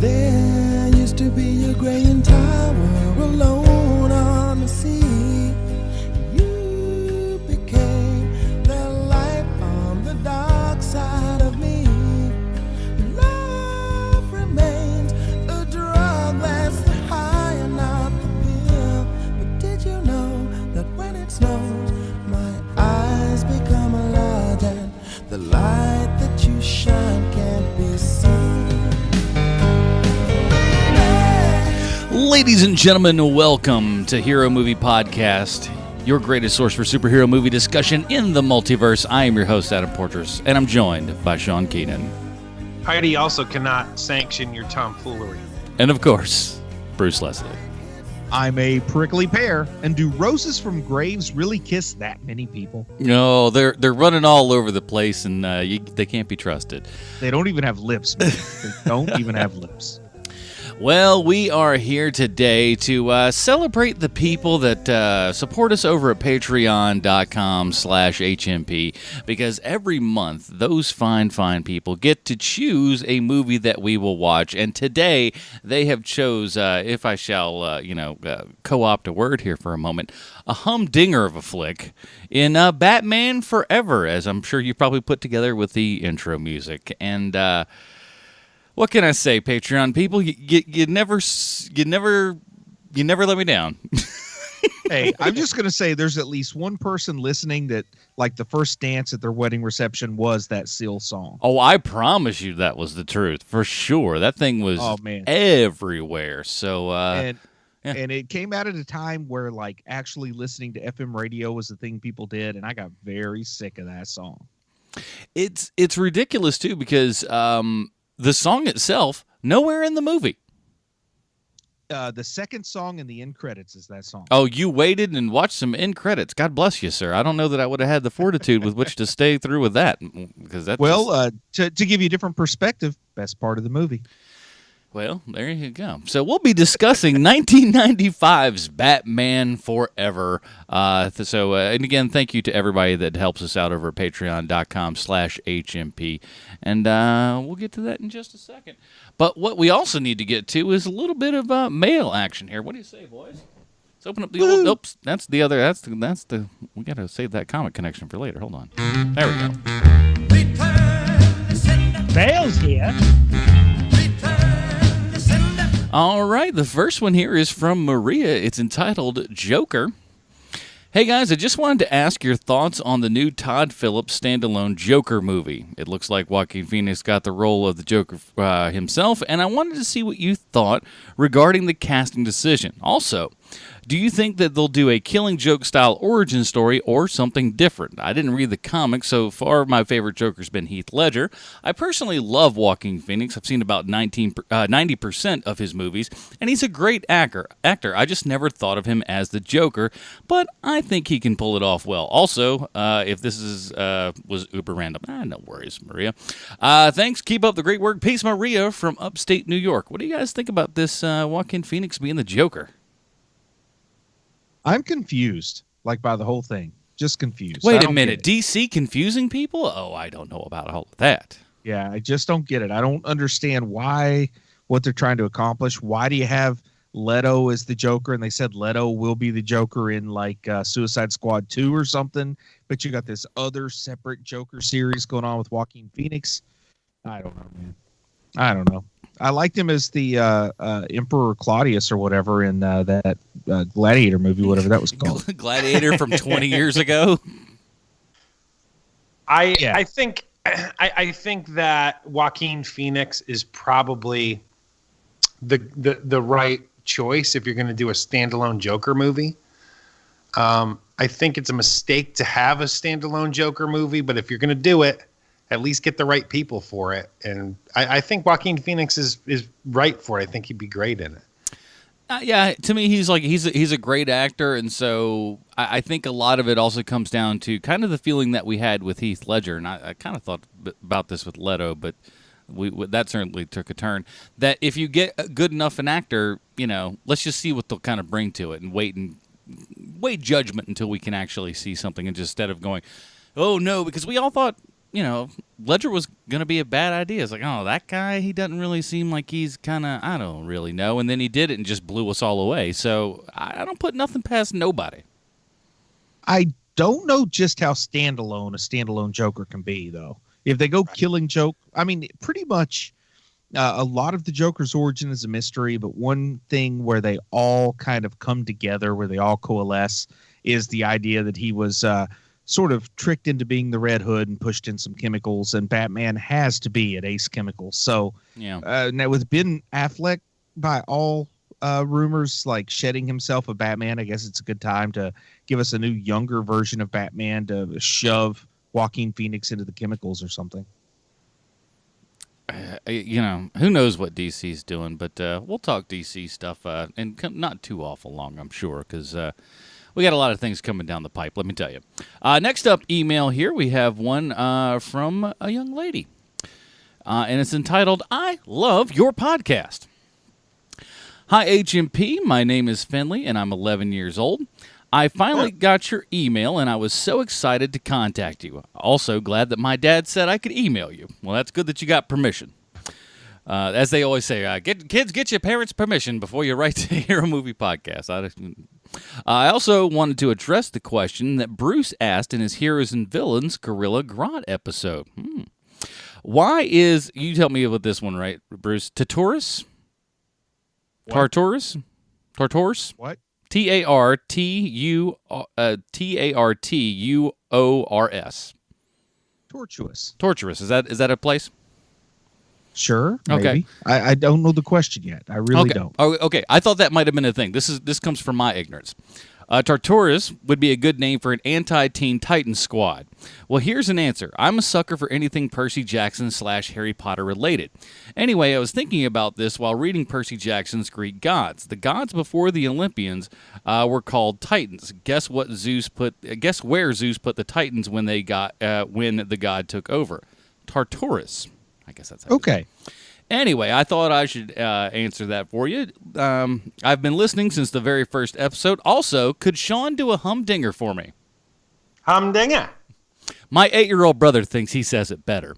There used to be a graying tower alone on the sea. You became the light on the dark side of me. Love remains a drug that's the high and not the pill. But did you know that when it snows, my eyes become large and the light that you shine can't be seen? Ladies and gentlemen, welcome to Hero Movie Podcast, your greatest source for superhero movie discussion in the multiverse. I am your host, Adam Portrais, and I'm joined by Sean Keenan. Heidi also cannot sanction your tomfoolery. And of course, Bruce Leslie. I'm a prickly pear, and do roses from graves really kiss that many people? No, they're running all over the place, and they can't be trusted. They don't even have lips, man. They don't even have lips. Well, we are here today to celebrate the people that support us over at patreon.com/HMP, because every month those fine people get to choose a movie that we will watch, and today they have chose, if I shall, co-opt a word here for a moment, a humdinger of a flick in Batman Forever, as I'm sure you probably put together with the intro music. And what can I say, Patreon people? You never let me down. Hey, I'm just going to say there's at least one person listening that, like, the first dance at their wedding reception was that Seal song. Oh, I promise you that was the truth, for sure. That thing was everywhere. So, and it came out at a time where, like, actually listening to FM radio was the thing people did, and I got very sick of that song. It's ridiculous, too, because the song itself, nowhere in the movie. The second song in the end credits is that song. Oh, you waited and watched some end credits. God bless you, sir. I don't know that I would have had the fortitude with which to stay through with that. Because that's to give you a different perspective, best part of the movie. Well, there you go. So we'll be discussing 1995's Batman Forever. And again, thank you to everybody that helps us out over at patreon.com/HMP. And we'll get to that in just a second. But what we also need to get to is a little bit of mail action here. What do you say, boys? Let's open up the old... Oops, that's the... We got to save that comic connection for later. Hold on. There we go. Mail's here. All right, the first one here is from Maria. It's entitled Joker. Hey guys, I just wanted to ask your thoughts on the new Todd Phillips standalone Joker movie. It looks like Joaquin Phoenix got the role of the Joker himself, and I wanted to see what you thought regarding the casting decision. Also, do you think that they'll do a Killing Joke-style origin story or something different? I didn't read the comics. So far, my favorite Joker's been Heath Ledger. I personally love Joaquin Phoenix. I've seen about 90% of his movies, and he's a great actor. I just never thought of him as the Joker, but I think he can pull it off well. Also, if this was uber random, no worries, Maria. Thanks. Keep up the great work. Peace, Maria from upstate New York. What do you guys think about this Joaquin Phoenix being the Joker? I'm confused, like, by the whole thing. Just confused. Wait a minute. DC confusing people? Oh, I don't know about all of that. Yeah, I just don't get it. I don't understand what they're trying to accomplish. Why do you have Leto as the Joker? And they said Leto will be the Joker in, like, Suicide Squad 2 or something. But you got this other separate Joker series going on with Joaquin Phoenix. I don't know, man. I don't know. I liked him as the Emperor Claudius or whatever in that Gladiator movie, whatever that was called. Gladiator from 20 years ago. I think that Joaquin Phoenix is probably the right choice if you're going to do a standalone Joker movie. I think it's a mistake to have a standalone Joker movie, but if you're going to do it, at least get the right people for it. And I think Joaquin Phoenix is right for it. I think he'd be great in it. Yeah, to me, he's a great actor, and so I think a lot of it also comes down to kind of the feeling that we had with Heath Ledger, and I kind of thought about this with Leto, but that certainly took a turn. That if you get a good enough an actor, let's just see what they'll kind of bring to it, and wait judgment until we can actually see something, and just instead of going, oh no, because we all thought Ledger was going to be a bad idea. It's like, oh, that guy, he doesn't really seem like he's kind of, I don't really know. And then he did it and just blew us all away. So I don't put nothing past nobody. I don't know just how standalone a standalone Joker can be, though. If they go Killing Joke, I mean, pretty much a lot of the Joker's origin is a mystery, but one thing where they all kind of come together, where they all coalesce, is the idea that he was sort of tricked into being the Red Hood and pushed in some chemicals, and Batman has to be at Ace Chemicals. So now with Ben Affleck, by all rumors, like shedding himself of Batman, I guess it's a good time to give us a new younger version of Batman to shove Joaquin Phoenix into the chemicals or something. Who knows what DC's doing, but we'll talk DC stuff and not too awful long, I'm sure, because we got a lot of things coming down the pipe, let me tell you. Next up, email here, we have one from a young lady, and it's entitled, I Love Your Podcast. Hi, HMP. My name is Finley, and I'm 11 years old. I finally got your email, and I was so excited to contact you. Also glad that my dad said I could email you. Well, that's good that you got permission. As they always say, get your parents' permission before you write to Hero Movie Podcast. I also wanted to address the question that Bruce asked in his Heroes and Villains Gorilla Grodd episode. Why is, you tell me about this one, right, Bruce? Tartarus? Tartarus? What? Tartarus. Tortuous. Is that a place? Sure. Okay. Maybe. I don't know the question yet. I really don't. Oh, okay. I thought that might have been a thing. This comes from my ignorance. Tartarus would be a good name for an anti-Teen Titans squad. Well, here's an answer. I'm a sucker for anything Percy Jackson / Harry Potter related. Anyway, I was thinking about this while reading Percy Jackson's Greek gods. The gods before the Olympians were called Titans. Guess where Zeus put the Titans when the god took over? Tartarus. I guess that's how okay. Anyway, I thought I should answer that for you. I've been listening since the very first episode. Also, could Sean do a humdinger for me? Humdinger. My 8-year-old brother thinks he says it better.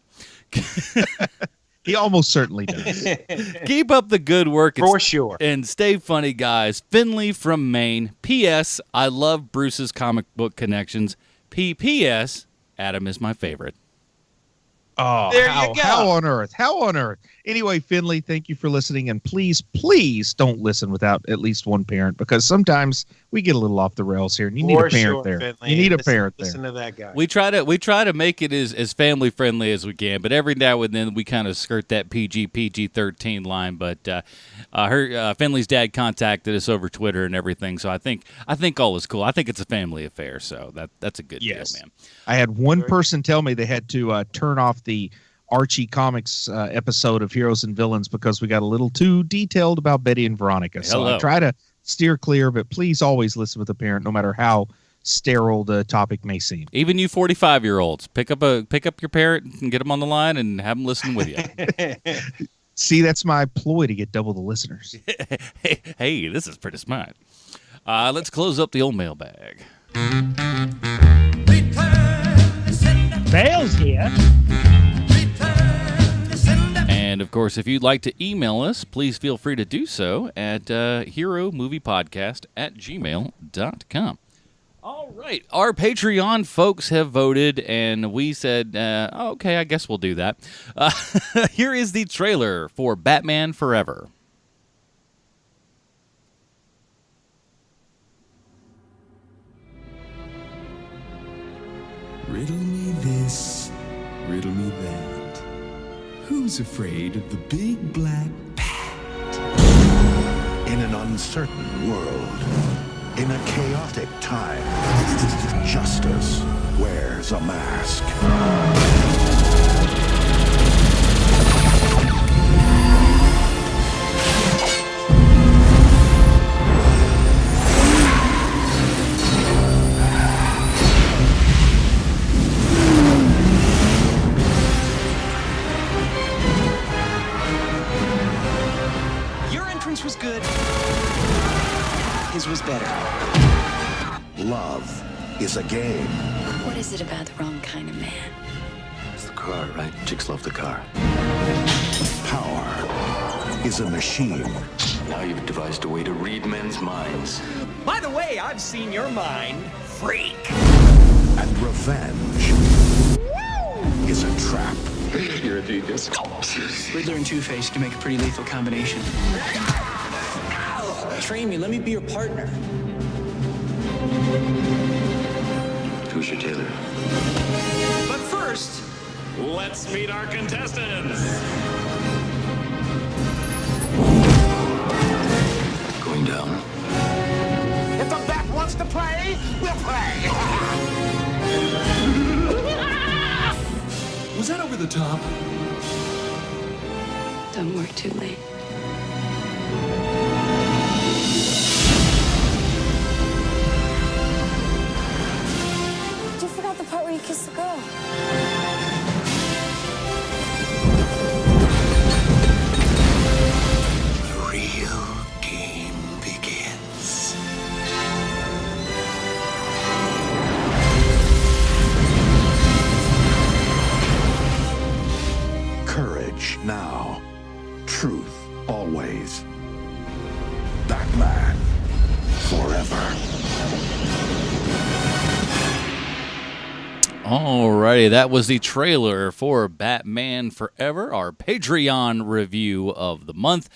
He almost certainly does. Keep up the good work. For sure. And stay funny, guys. Finley from Maine. P.S. I love Bruce's comic book connections. P.P.S. Adam is my favorite. Oh, there you go. How on earth? How on earth? Anyway, Finley, thank you for listening. And please don't listen without at least one parent, because sometimes we get a little off the rails here, and you need a parent there. Finley. You need a parent there. Listen to that guy. We try to make it as family friendly as we can, but every now and then we kind of skirt that PG-13 line. But Finley's dad contacted us over Twitter and everything, so I think all is cool. I think it's a family affair, so that's a good deal, man. I had one person tell me they had to turn off the Archie Comics episode of Heroes and Villains because we got a little too detailed about Betty and Veronica. So I try to steer clear, but please always listen with a parent, no matter how sterile the topic may seem. Even you 45-year-olds, pick up your parent and get them on the line and have them listen with you. See, that's my ploy to get double the listeners. Hey, this is pretty smart. Let's close up the old mailbag. Bale's here. And, of course, if you'd like to email us, please feel free to do so at heromoviepodcast@gmail.com. All right. Our Patreon folks have voted, and we said, okay, I guess we'll do that. Here is the trailer for Batman Forever. Riddle me this, riddle me that. Who's afraid of the big black bat? In an uncertain world, in a chaotic time, justice wears a mask. Was good. His was better. Love is a game. What is it about the wrong kind of man? It's the car, right? Chicks love the car. Power is a machine. Now you've devised a way to read men's minds. By the way, I've seen your mind, freak. And revenge is a trap. You're a genius. Riddler and Two-Face can make a pretty lethal combination. Train me, let me be your partner. Who's your tailor? But first, let's meet our contestants. Going down. If the bat wants to play, we'll play. Was that over the top? Don't work too late. You forgot the part where you kissed the girl. The real game begins. Courage now. Truth always. Batman forever. Alrighty, that was the trailer for Batman Forever, our Patreon review of the month.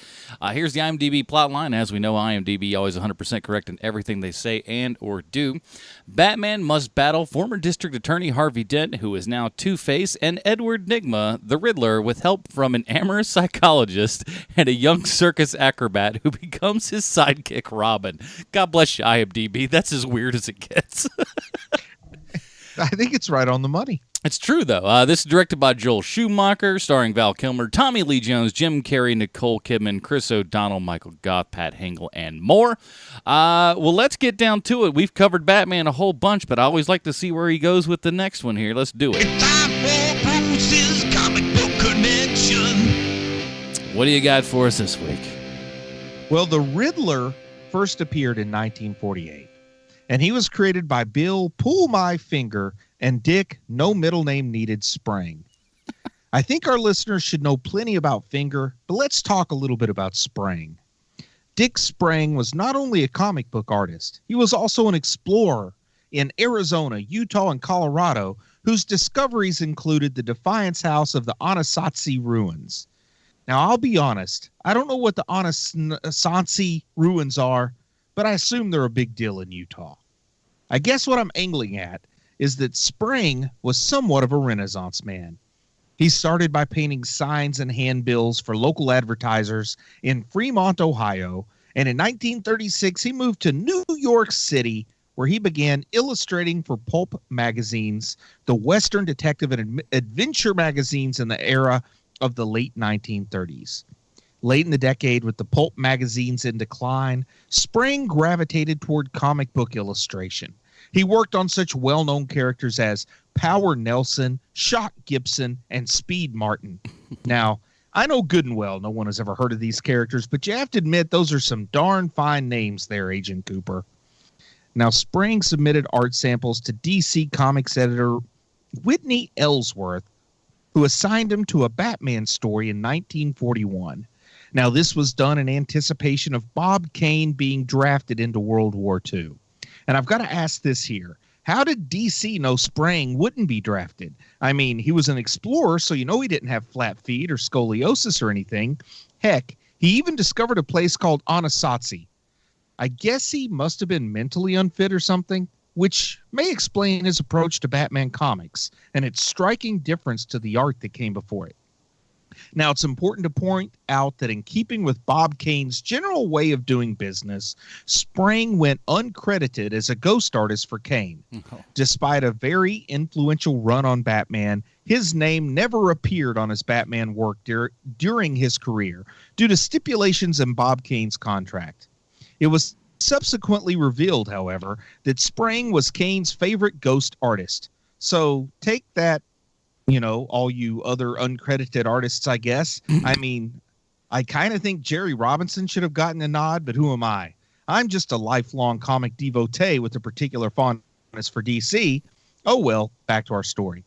Here's the IMDb plotline. As we know, IMDb always 100% correct in everything they say and or do. Batman must battle former District Attorney Harvey Dent, who is now Two-Face, and Edward Nygma, the Riddler, with help from an amorous psychologist and a young circus acrobat who becomes his sidekick, Robin. God bless you, IMDb. That's as weird as it gets. I think it's right on the money. It's true, though. This is directed by Joel Schumacher, starring Val Kilmer, Tommy Lee Jones, Jim Carrey, Nicole Kidman, Chris O'Donnell, Michael Goth, Pat Hingle, and more. Well, let's get down to it. We've covered Batman a whole bunch, but I always like to see where he goes with the next one here. Let's do it. What do you got for us this week? Well, the Riddler first appeared in 1948. And he was created by Bill Pull My Finger and Dick No Middle Name Needed Sprang. I think our listeners should know plenty about Finger, but let's talk a little bit about Sprang. Dick Sprang was not only a comic book artist, he was also an explorer in Arizona, Utah, and Colorado, whose discoveries included the Defiance House of the Anasazi Ruins. Now, I'll be honest, I don't know what the Anasazi Ruins are, but I assume they're a big deal in Utah. I guess what I'm angling at is that Sprang was somewhat of a Renaissance man. He started by painting signs and handbills for local advertisers in Fremont, Ohio, and in 1936 he moved to New York City, where he began illustrating for pulp magazines, the Western detective and adventure magazines in the era of the late 1930s. Late in the decade, with the pulp magazines in decline, Sprang gravitated toward comic book illustration. He worked on such well-known characters as Power Nelson, Shock Gibson, and Speed Martin. Now, I know good and well no one has ever heard of these characters, but you have to admit those are some darn fine names there, Agent Cooper. Now, Sprang submitted art samples to DC Comics editor Whitney Ellsworth, who assigned him to a Batman story in 1941. Now, this was done in anticipation of Bob Kane being drafted into World War II. And I've got to ask this here. How did DC know Sprang wouldn't be drafted? I mean, he was an explorer, so you know he didn't have flat feet or scoliosis or anything. Heck, he even discovered a place called Anasazi. I guess he must have been mentally unfit or something, which may explain his approach to Batman comics and its striking difference to the art that came before it. Now, it's important to point out that in keeping with Bob Kane's general way of doing business, Sprang went uncredited as a ghost artist for Kane. Despite a very influential run on Batman, his name never appeared on his Batman work during his career due to stipulations in Bob Kane's contract. It was subsequently revealed, however, that Sprang was Kane's favorite ghost artist. So take that, you know, all you other uncredited artists, I guess. I mean, I kind of think Jerry Robinson should have gotten a nod, but who am I? I'm just a lifelong comic devotee with a particular fondness for DC. Oh, well, back to our story.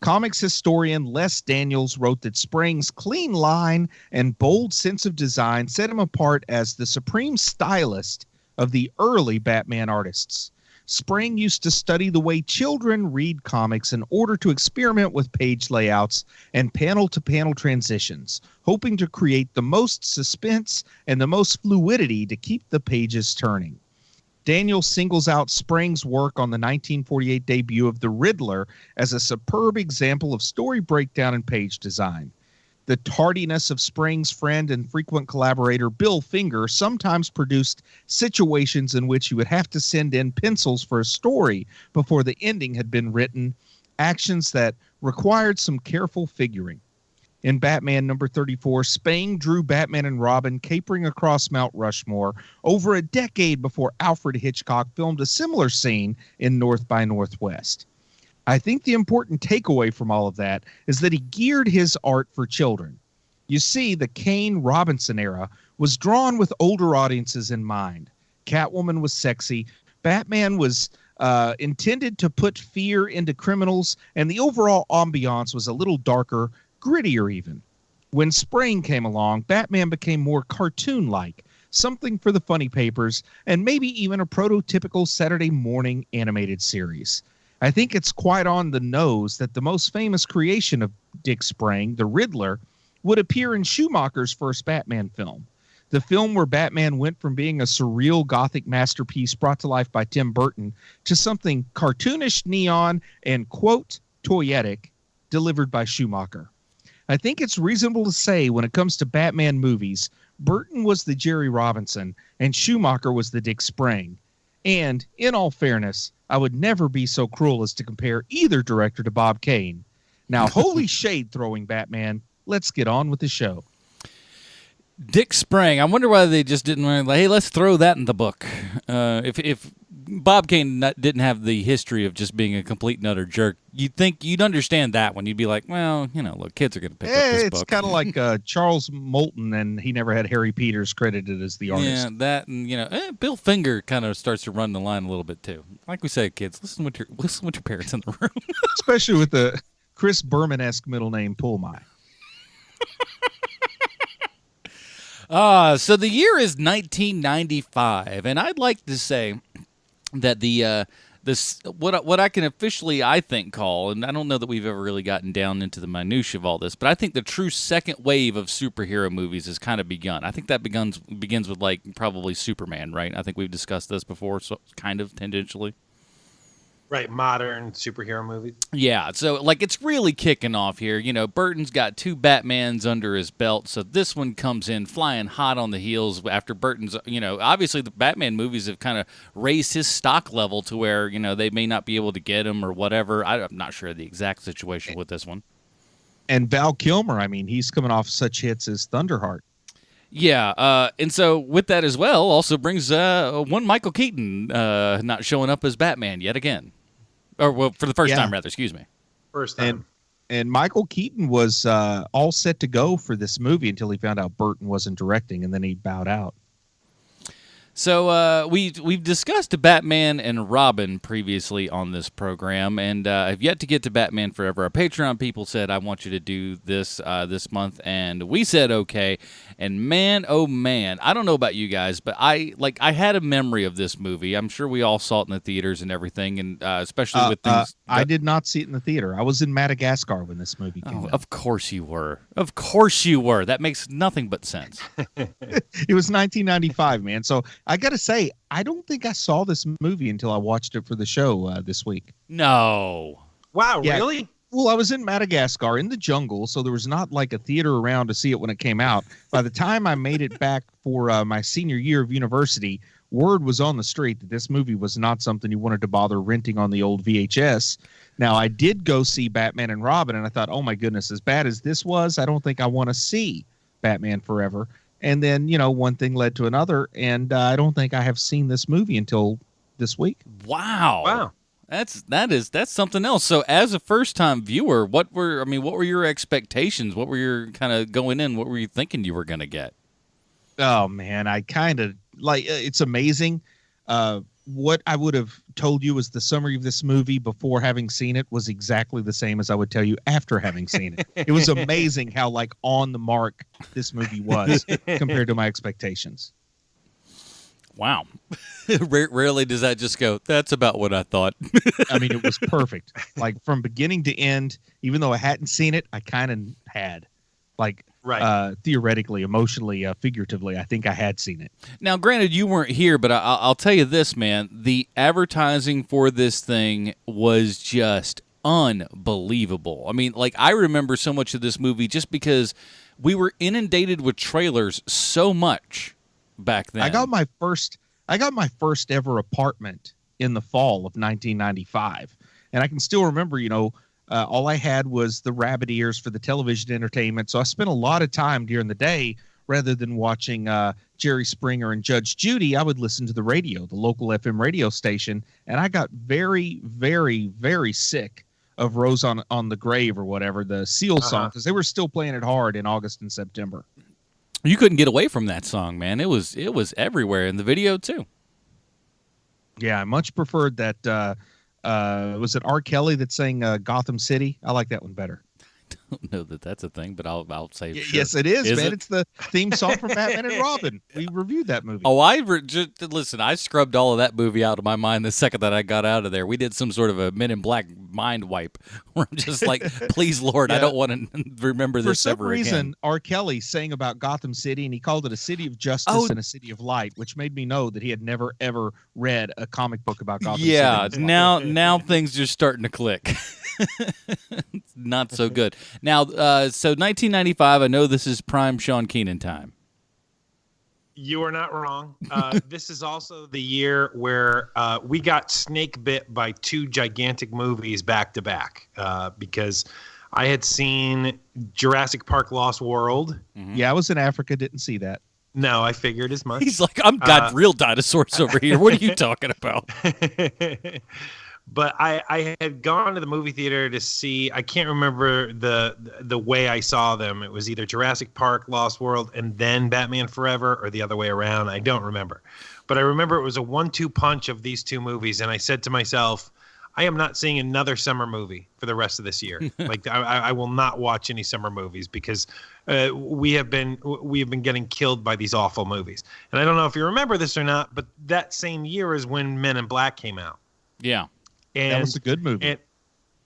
Comics historian Les Daniels wrote that Sprang's clean line and bold sense of design set him apart as the supreme stylist of the early Batman artists. Sprang used to study the way children read comics in order to experiment with page layouts and panel-to-panel transitions, hoping to create the most suspense and the most fluidity to keep the pages turning. Daniels singles out Sprang's work on the 1948 debut of The Riddler as a superb example of story breakdown and page design. The tardiness of Sprang's friend and frequent collaborator Bill Finger sometimes produced situations in which you would have to send in pencils for a story before the ending had been written, actions that required some careful figuring. In Batman number 34, Sprang drew Batman and Robin capering across Mount Rushmore over a decade before Alfred Hitchcock filmed a similar scene in North by Northwest. I think the important takeaway from all of that is that he geared his art for children. You see, the Kane-Robinson era was drawn with older audiences in mind. Catwoman was sexy, Batman was intended to put fear into criminals, and the overall ambiance was a little darker, grittier even. When Sprang came along, Batman became more cartoon-like, something for the funny papers, and maybe even a prototypical Saturday morning animated series. I think it's quite on the nose that the most famous creation of Dick Sprang, the Riddler, would appear in Schumacher's first Batman film. The film where Batman went from being a surreal gothic masterpiece brought to life by Tim Burton to something cartoonish, neon, and, quote, toyetic, delivered by Schumacher. I think it's reasonable to say when it comes to Batman movies, Burton was the Jerry Robinson and Schumacher was the Dick Sprang. And, in all fairness, I would never be so cruel as to compare either director to Bob Kane. Now, holy shade-throwing Batman, let's get on with the show. Dick Sprang. I wonder why they just didn't like, hey, let's throw that in the book. If Bob Kane didn't have the history of just being a complete and utter jerk, you'd understand that one. You'd be like, well, look, kids are going to pick up this book. It's kind of like Charles Moulton, and he never had Harry Peters credited as the artist. Yeah, that, and Bill Finger kind of starts to run the line a little bit too. Like we said, kids, listen with your parents in the room, especially with the Chris Berman-esque middle name Pullmy. So the year is 1995, and I'd like to say that what I can officially, I think, call, and I don't know that we've ever really gotten down into the minutia of all this, but I think the true second wave of superhero movies has kind of begun. I think that begins with like probably Superman, right? I think we've discussed this before, so kind of tangentially. Right, modern superhero movies. Yeah, so like it's really kicking off here. Burton's got 2 Batmans under his belt, so this one comes in flying hot on the heels after Burton's, obviously the Batman movies have kind of raised his stock level to where, they may not be able to get him or whatever. I'm not sure of the exact situation with this one. And Val Kilmer, he's coming off such hits as Thunderheart. Yeah, and so with that as well, also brings one Michael Keaton not showing up as Batman yet again. Or, well, for the first time, rather, excuse me. First time. And Michael Keaton was all set to go for this movie until he found out Burton wasn't directing, and then he bowed out. So we've discussed Batman and Robin previously on this program, and I've yet to get to Batman Forever. Our Patreon people said, I want you to do this this month, and we said okay. And man, oh man, I don't know about you guys, but I had a memory of this movie. I'm sure we all saw it in the theaters and everything, and especially with things. I did not see it in the theater. I was in Madagascar when this movie came out. Of course you were. Of course you were. That makes nothing but sense. It was 1995, man. So I got to say, I don't think I saw this movie until I watched it for the show this week. No. Wow, yeah. Really? Well, I was in Madagascar in the jungle, so there was not like a theater around to see it when it came out. By the time I made it back for my senior year of university, word was on the street that this movie was not something you wanted to bother renting on the old VHS. Now, I did go see Batman and Robin, and I thought, oh my goodness, as bad as this was, I don't think I want to see Batman Forever. And then, one thing led to another, and I don't think I have seen this movie until this week. Wow. That's something else. So as a first-time viewer, what were your expectations? What were your kind of going in? What were you thinking you were going to get? Oh man, I kind of like it's amazing. what I would have told you as the summary of this movie before having seen it was exactly the same as I would tell you after having seen it. It was amazing how like on the mark this movie was compared to my expectations. Wow. Rarely does that just go, that's about what I thought. I mean, it was perfect. Like from beginning to end, even though I hadn't seen it, I kind of had. Like, theoretically, emotionally, figuratively, I think I had seen it. Now, granted, you weren't here, but I'll tell you this, man. The advertising for this thing was just unbelievable. I mean, like, I remember so much of this movie just because we were inundated with trailers so much back then. I got my first ever apartment in the fall of 1995, and I can still remember, all I had was the rabbit ears for the television entertainment. So I spent a lot of time during the day rather than watching Jerry Springer and Judge Judy. I would listen to the radio, the local FM radio station. And I got very, very, very sick of Rose on the Grave or whatever, the Seal song, because they were still playing it hard in August and September. You couldn't get away from that song, man. It was everywhere in the video, too. Yeah, I much preferred that. Was it R. Kelly that sang Gotham City? I like that one better. I don't know that that's a thing, but I'll say sure. Yes, it is, man. It's the theme song from Batman and Robin. We reviewed that movie. Oh, listen, I scrubbed all of that movie out of my mind the second that I got out of there. We did some sort of a Men in Black mind wipe where I'm just like, please, Lord, I don't want to remember this ever again. For some reason, R. Kelly sang about Gotham City, and he called it a city of justice and a city of light, which made me know that he had never, ever read a comic book about Gotham City. Yeah, now things are starting to click. Not so good. Now, so 1995, I know this is prime Sean Keenan time. You are not wrong. This is also the year where we got snake bit by two gigantic movies back to back because I had seen Jurassic Park Lost World. Mm-hmm. Yeah, I was in Africa, didn't see that. No, I figured as much. He's like, I'm got real dinosaurs over here. What are you talking about? But I had gone to the movie theater to see, I can't remember the way I saw them. It was either Jurassic Park, Lost World, and then Batman Forever, or the other way around. I don't remember. But I remember it was a 1-2 punch of these two movies, and I said to myself, I am not seeing another summer movie for the rest of this year. Like I will not watch any summer movies because we have been getting killed by these awful movies. And I don't know if you remember this or not, but that same year is when Men in Black came out. Yeah. And that was a good movie.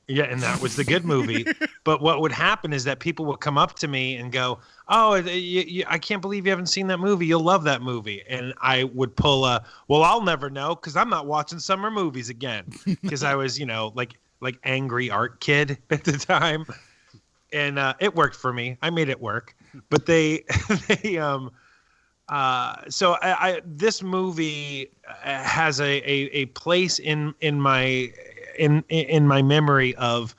And that was the good movie. But what would happen is that people would come up to me and go, "Oh, I can't believe you haven't seen that movie. You'll love that movie." And I would pull well, I'll never know because I'm not watching summer movies again. Because I was, like angry art kid at the time, and it worked for me. I made it work. But so this movie has a place in my memory of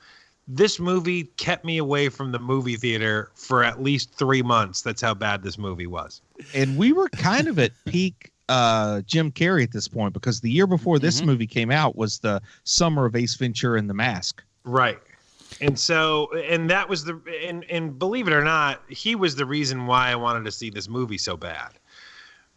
this movie kept me away from the movie theater for at least 3 months. That's how bad this movie was. And we were kind of at peak Jim Carrey at this point because the year before this movie came out was the summer of Ace Ventura and the Mask. Right. And that was and believe it or not, he was the reason why I wanted to see this movie so bad.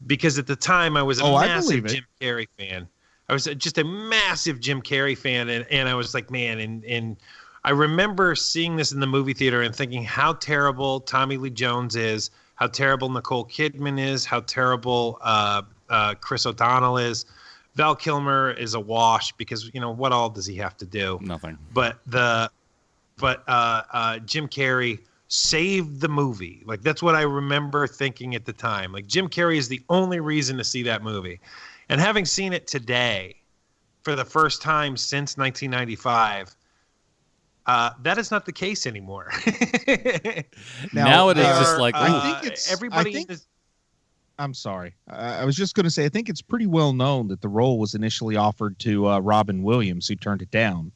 Because at the time I was a massive Jim Carrey fan. I was just a massive Jim Carrey fan. And I was like, man, and I remember seeing this in the movie theater and thinking how terrible Tommy Lee Jones is, how terrible Nicole Kidman is, how terrible Chris O'Donnell is. Val Kilmer is a wash because, what all does he have to do? Nothing. But Jim Carrey saved the movie. Like, that's what I remember thinking at the time. Like, Jim Carrey is the only reason to see that movie. And having seen it today for the first time since 1995, that is not the case anymore. now it is just like, I'm sorry. I was just going to say, I think it's pretty well known that the role was initially offered to Robin Williams, who turned it down.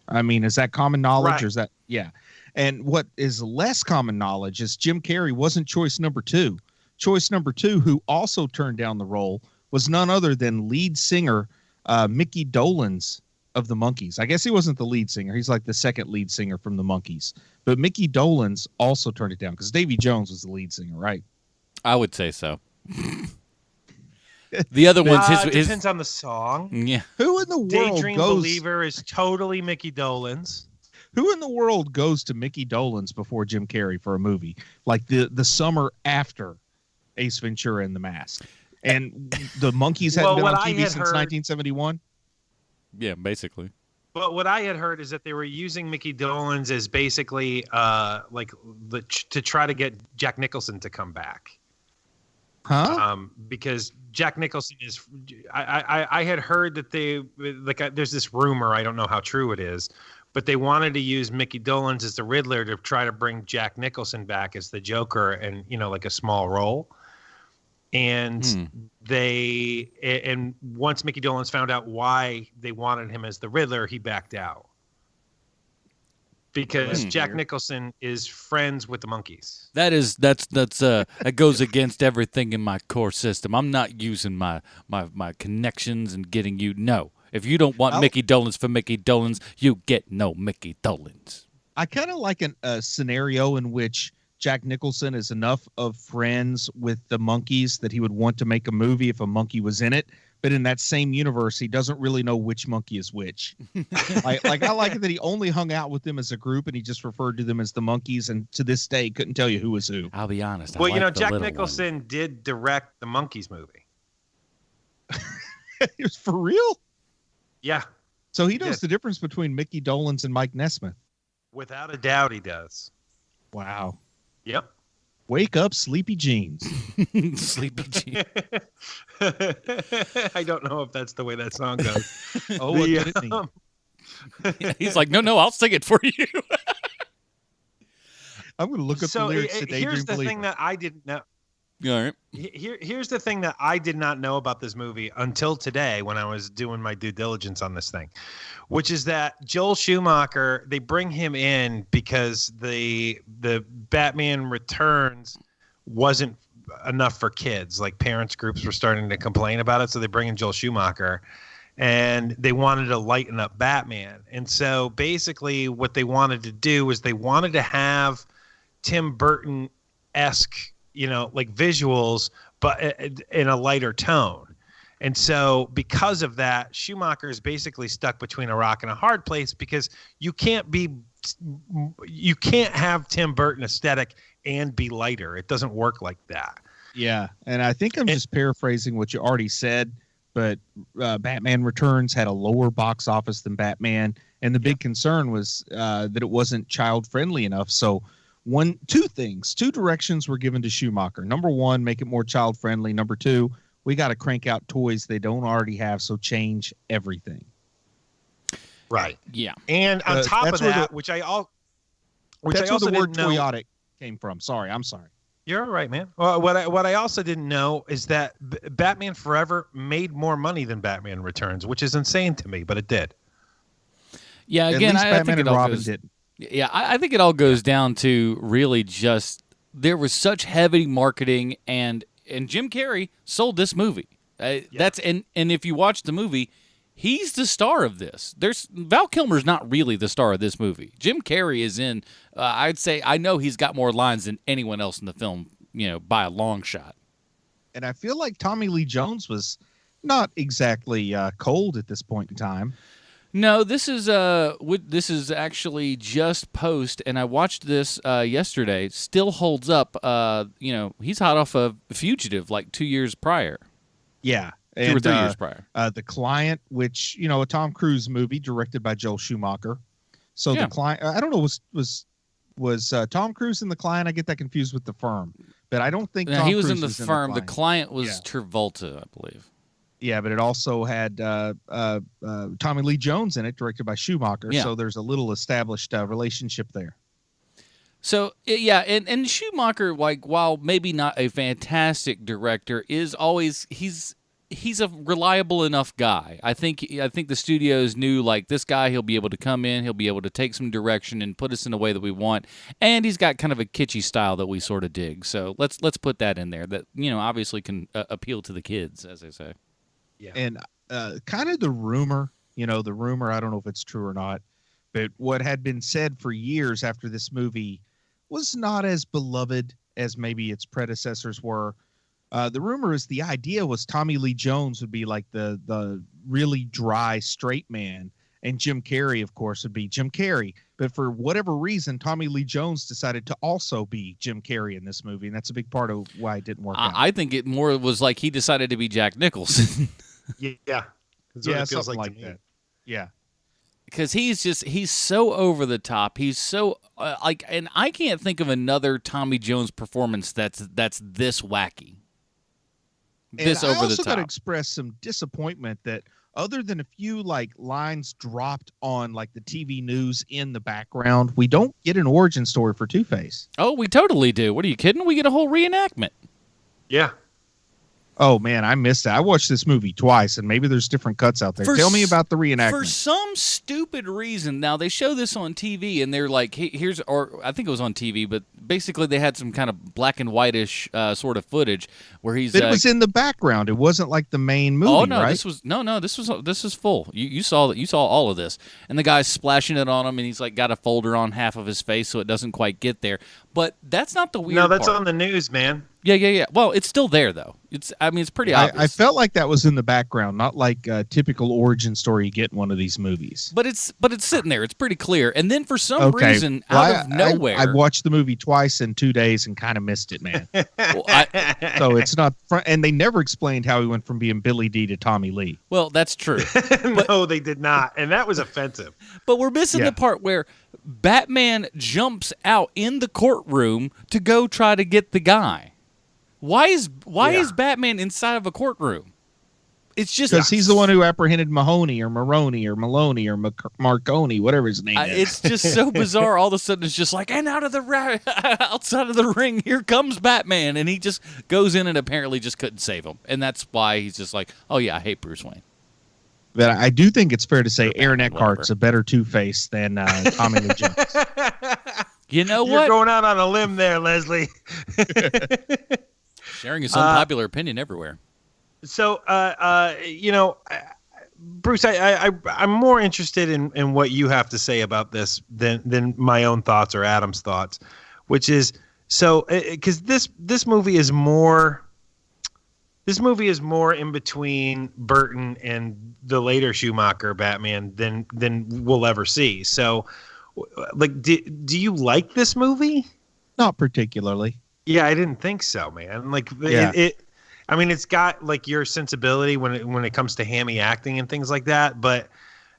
I mean, is that common knowledge? Right. Or is that, yeah. And what is less common knowledge is Jim Carrey wasn't choice number 2. Choice number 2, who also turned down the role, was none other than lead singer Mickey Dolenz of the Monkees. I guess he wasn't the lead singer. He's like the second lead singer from the Monkees. But Mickey Dolenz also turned it down because Davy Jones was the lead singer, right? I would say so. The other one's his. Depends on the song. Yeah. Who in the world Daydream goes? Believer is totally Mickey Dolenz. Who in the world goes to Mickey Dolenz before Jim Carrey for a movie like the summer after Ace Ventura and the Mask? And the Monkeys hadn't been on TV since 1971. Yeah, basically. But what I had heard is that they were using Mickey Dolenz as basically to try to get Jack Nicholson to come back. Huh? Because Jack Nicholson is, I had heard that there's this rumor, I don't know how true it is, but they wanted to use Mickey Dolenz as the Riddler to try to bring Jack Nicholson back as the Joker and, like a small role. And and once Mickey Dolenz found out why they wanted him as the Riddler, he backed out. Because Jack Nicholson is friends with the Monkeys. That goes against everything in my core system. I'm not using my connections and getting you. No. If you don't want Mickey Dolenz for Mickey Dolenz, you get no Mickey Dolenz. I kind of like a scenario in which Jack Nicholson is enough of friends with the Monkeys that he would want to make a movie if a monkey was in it. But in that same universe, he doesn't really know which monkey is which. I like it that he only hung out with them as a group and he just referred to them as the Monkeys. And to this day, couldn't tell you who was who. I'll be honest. Well, Jack Nicholson did direct the Monkeys movie. It was for real? Yeah. So he knows the difference between Mickey Dolenz and Mike Nesmith. Without a doubt, he does. Wow. Yep. Wake up, Sleepy Jeans. Sleepy Jeans. I don't know if that's the way that song goes. Oh, what did it mean? He's like, no, I'll sing it for you. I'm going to look up the lyrics to Daydream Here's the Believer. thing that I didn't know. All right. Here's the thing that I did not know about this movie until today when I was doing my due diligence on this thing, which is that Joel Schumacher, they bring him in because the Batman Returns wasn't enough for kids. Like parents groups were starting to complain about it, so they bring in Joel Schumacher. And they wanted to lighten up Batman. And so basically what they wanted to do was they wanted to have Tim Burton-esque like visuals, but in a lighter tone. And so because of that, Schumacher is basically stuck between a rock and a hard place because you can't have Tim Burton aesthetic and be lighter. It doesn't work like that. Yeah. And I think I'm just paraphrasing what you already said, but Batman Returns had a lower box office than Batman. And the big concern was that it wasn't child friendly enough. So two directions were given to Schumacher. Number one, make it more child friendly. Number two, we got to crank out toys they don't already have. So change everything. Right. Yeah. And on top of that, that's where the word toyotic came from. I'm sorry. You're all right, man. Well, what I also didn't know is that Batman Forever made more money than Batman Returns, which is insane to me, but it did. Yeah. Again, I think it all goes. Didn't. Yeah, I think it all goes down to really just there was such heavy marketing, and Jim Carrey sold this movie. That's and if you watch the movie, he's the star of this. Val Kilmer's not really the star of this movie. Jim Carrey is in. I'd say I know he's got more lines than anyone else in the film, by a long shot. And I feel like Tommy Lee Jones was not exactly cold at this point in time. No, this is actually just post, and I watched this yesterday. Still holds up. He's hot off of Fugitive like 2 years prior. Yeah, 2 or 3 years prior. The Client, which a Tom Cruise movie directed by Joel Schumacher. So The Client, I don't know, was Tom Cruise in The Client? I get that confused with The Firm, but I don't think Tom he was Cruise in The Firm. The Client was Travolta, I believe. Yeah, but it also had Tommy Lee Jones in it, directed by Schumacher. Yeah. So there's a little established relationship there. So, and Schumacher, like, while maybe not a fantastic director, is always he's a reliable enough guy. I think the studios knew, like, this guy, he'll be able to come in, he'll be able to take some direction and put us in a way that we want, and he's got kind of a kitschy style that we sort of dig. So let's put that in there. That obviously can appeal to the kids, as they say. Yeah. And kind of the rumor, I don't know if it's true or not, but what had been said for years after this movie was not as beloved as maybe its predecessors were, The rumor is the idea was Tommy Lee Jones would be like the really dry straight man, and Jim Carrey, of course, would be Jim Carrey. But for whatever reason, Tommy Lee Jones decided to also be Jim Carrey in this movie, and that's a big part of why it didn't work out. I think it more was like he decided to be Jack Nicholson. Yeah. That's what Yeah, it feels something like like to me. that. Yeah. Because he's so over the top. He's so and I can't think of another Tommy Jones performance that's this wacky. This and over I also the got to top. express some disappointment that other than a few like lines dropped on like the TV news in the background, we don't get an origin story for Two-Face. Oh, we totally do. What are you kidding? We get a whole reenactment. Yeah. Oh man, I missed it. I watched this movie twice, and maybe there's different cuts out there. Tell me about the reenactment. For some stupid reason, now they show this on TV, and they're like, "Here's," or I think it was on TV, but basically they had some kind of black and whitish sort of footage where he's. It was in the background. It wasn't like the main movie. Oh no, right? this is full. You saw all of this, and the guy's splashing it on him, and he's like got a folder on half of his face, so it doesn't quite get there. But that's not the weird. No, that's part. on the news, man. Yeah. Well, it's still there though. It's pretty obvious. I felt like that was in the background, not like a typical origin story you get in one of these movies. But it's sitting there. It's pretty clear. And then for some reason, out of nowhere, I watched the movie twice in 2 days and kind of missed it, man. well, So it's not, and they never explained how he went from being Billy D to Tommy Lee. well, that's true. No, they did not, and that was offensive. But we're missing the part where Batman jumps out in the courtroom to go try to get the guy. Why is Batman inside of a courtroom? It's just because he's the one who apprehended Mahoney or Maroney or Maloney or Marconi, whatever his name is. It's just so bizarre. All of a sudden, it's just like, and outside of the ring, here comes Batman, and he just goes in and apparently just couldn't save him, and that's why he's just like, oh yeah, I hate Bruce Wayne. But I do think it's fair to say Aaron Eckhart's a better Two-Face than Tommy Lee Jones. You know You're what? going out on a limb there, Leslie. Sharing his unpopular opinion everywhere. So, Bruce, I'm more interested in what you have to say about this than my own thoughts or Adam's thoughts, which is because this movie is more. This movie is more in between Burton and the later Schumacher Batman than we'll ever see. So, like, do you like this movie? Not particularly. Yeah, I didn't think so, man. Like, I mean, it's got like your sensibility when it comes to hammy acting and things like that. But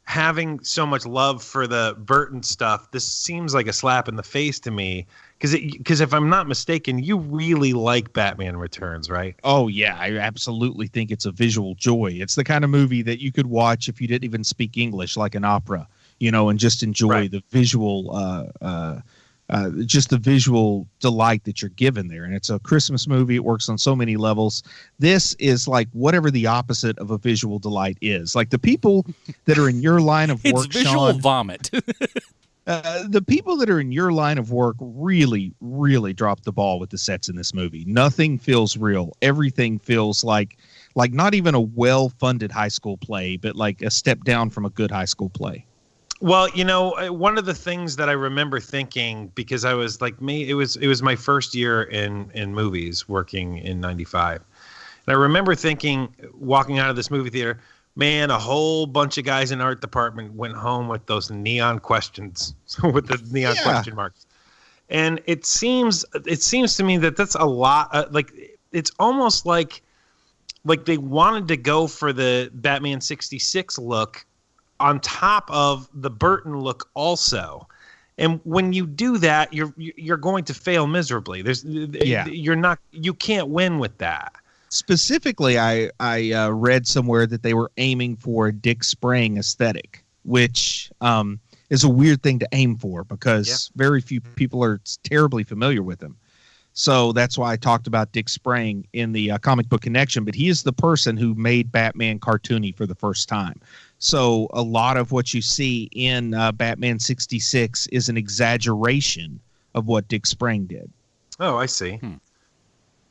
having so much love for the Burton stuff, this seems like a slap in the face to me. Because if I'm not mistaken, you really like Batman Returns, right? Oh yeah, I absolutely think it's a visual joy. It's the kind of movie that you could watch if you didn't even speak English, like an opera, and just enjoy the visual. Just the visual delight that you're given there. And it's a Christmas movie. It works on so many levels. This is like whatever the opposite of a visual delight is. Like the people that are in your line of work, it's visual Sean, vomit. the people that are in your line of work really, really dropped the ball with the sets in this movie. Nothing feels real. Everything feels like not even a well-funded high school play, but like a step down from a good high school play. Well, one of the things that I remember thinking, because I was like it was my first year in movies working in 95. And I remember thinking, walking out of this movie theater, man, a whole bunch of guys in art department went home with those neon questions, with the neon question marks. And it seems to me that that's a lot. It's almost like they wanted to go for the Batman 66 look on top of the Burton look also. And when you do that, you're going to fail miserably. You can't win with that. Specifically, I read somewhere that they were aiming for a Dick Sprang aesthetic, which is a weird thing to aim for because very few people are terribly familiar with him. So that's why I talked about Dick Sprang in the Comic Book Connection, but he is the person who made Batman cartoony for the first time. So a lot of what you see in Batman 66 is an exaggeration of what Dick Sprang did. Oh, I see.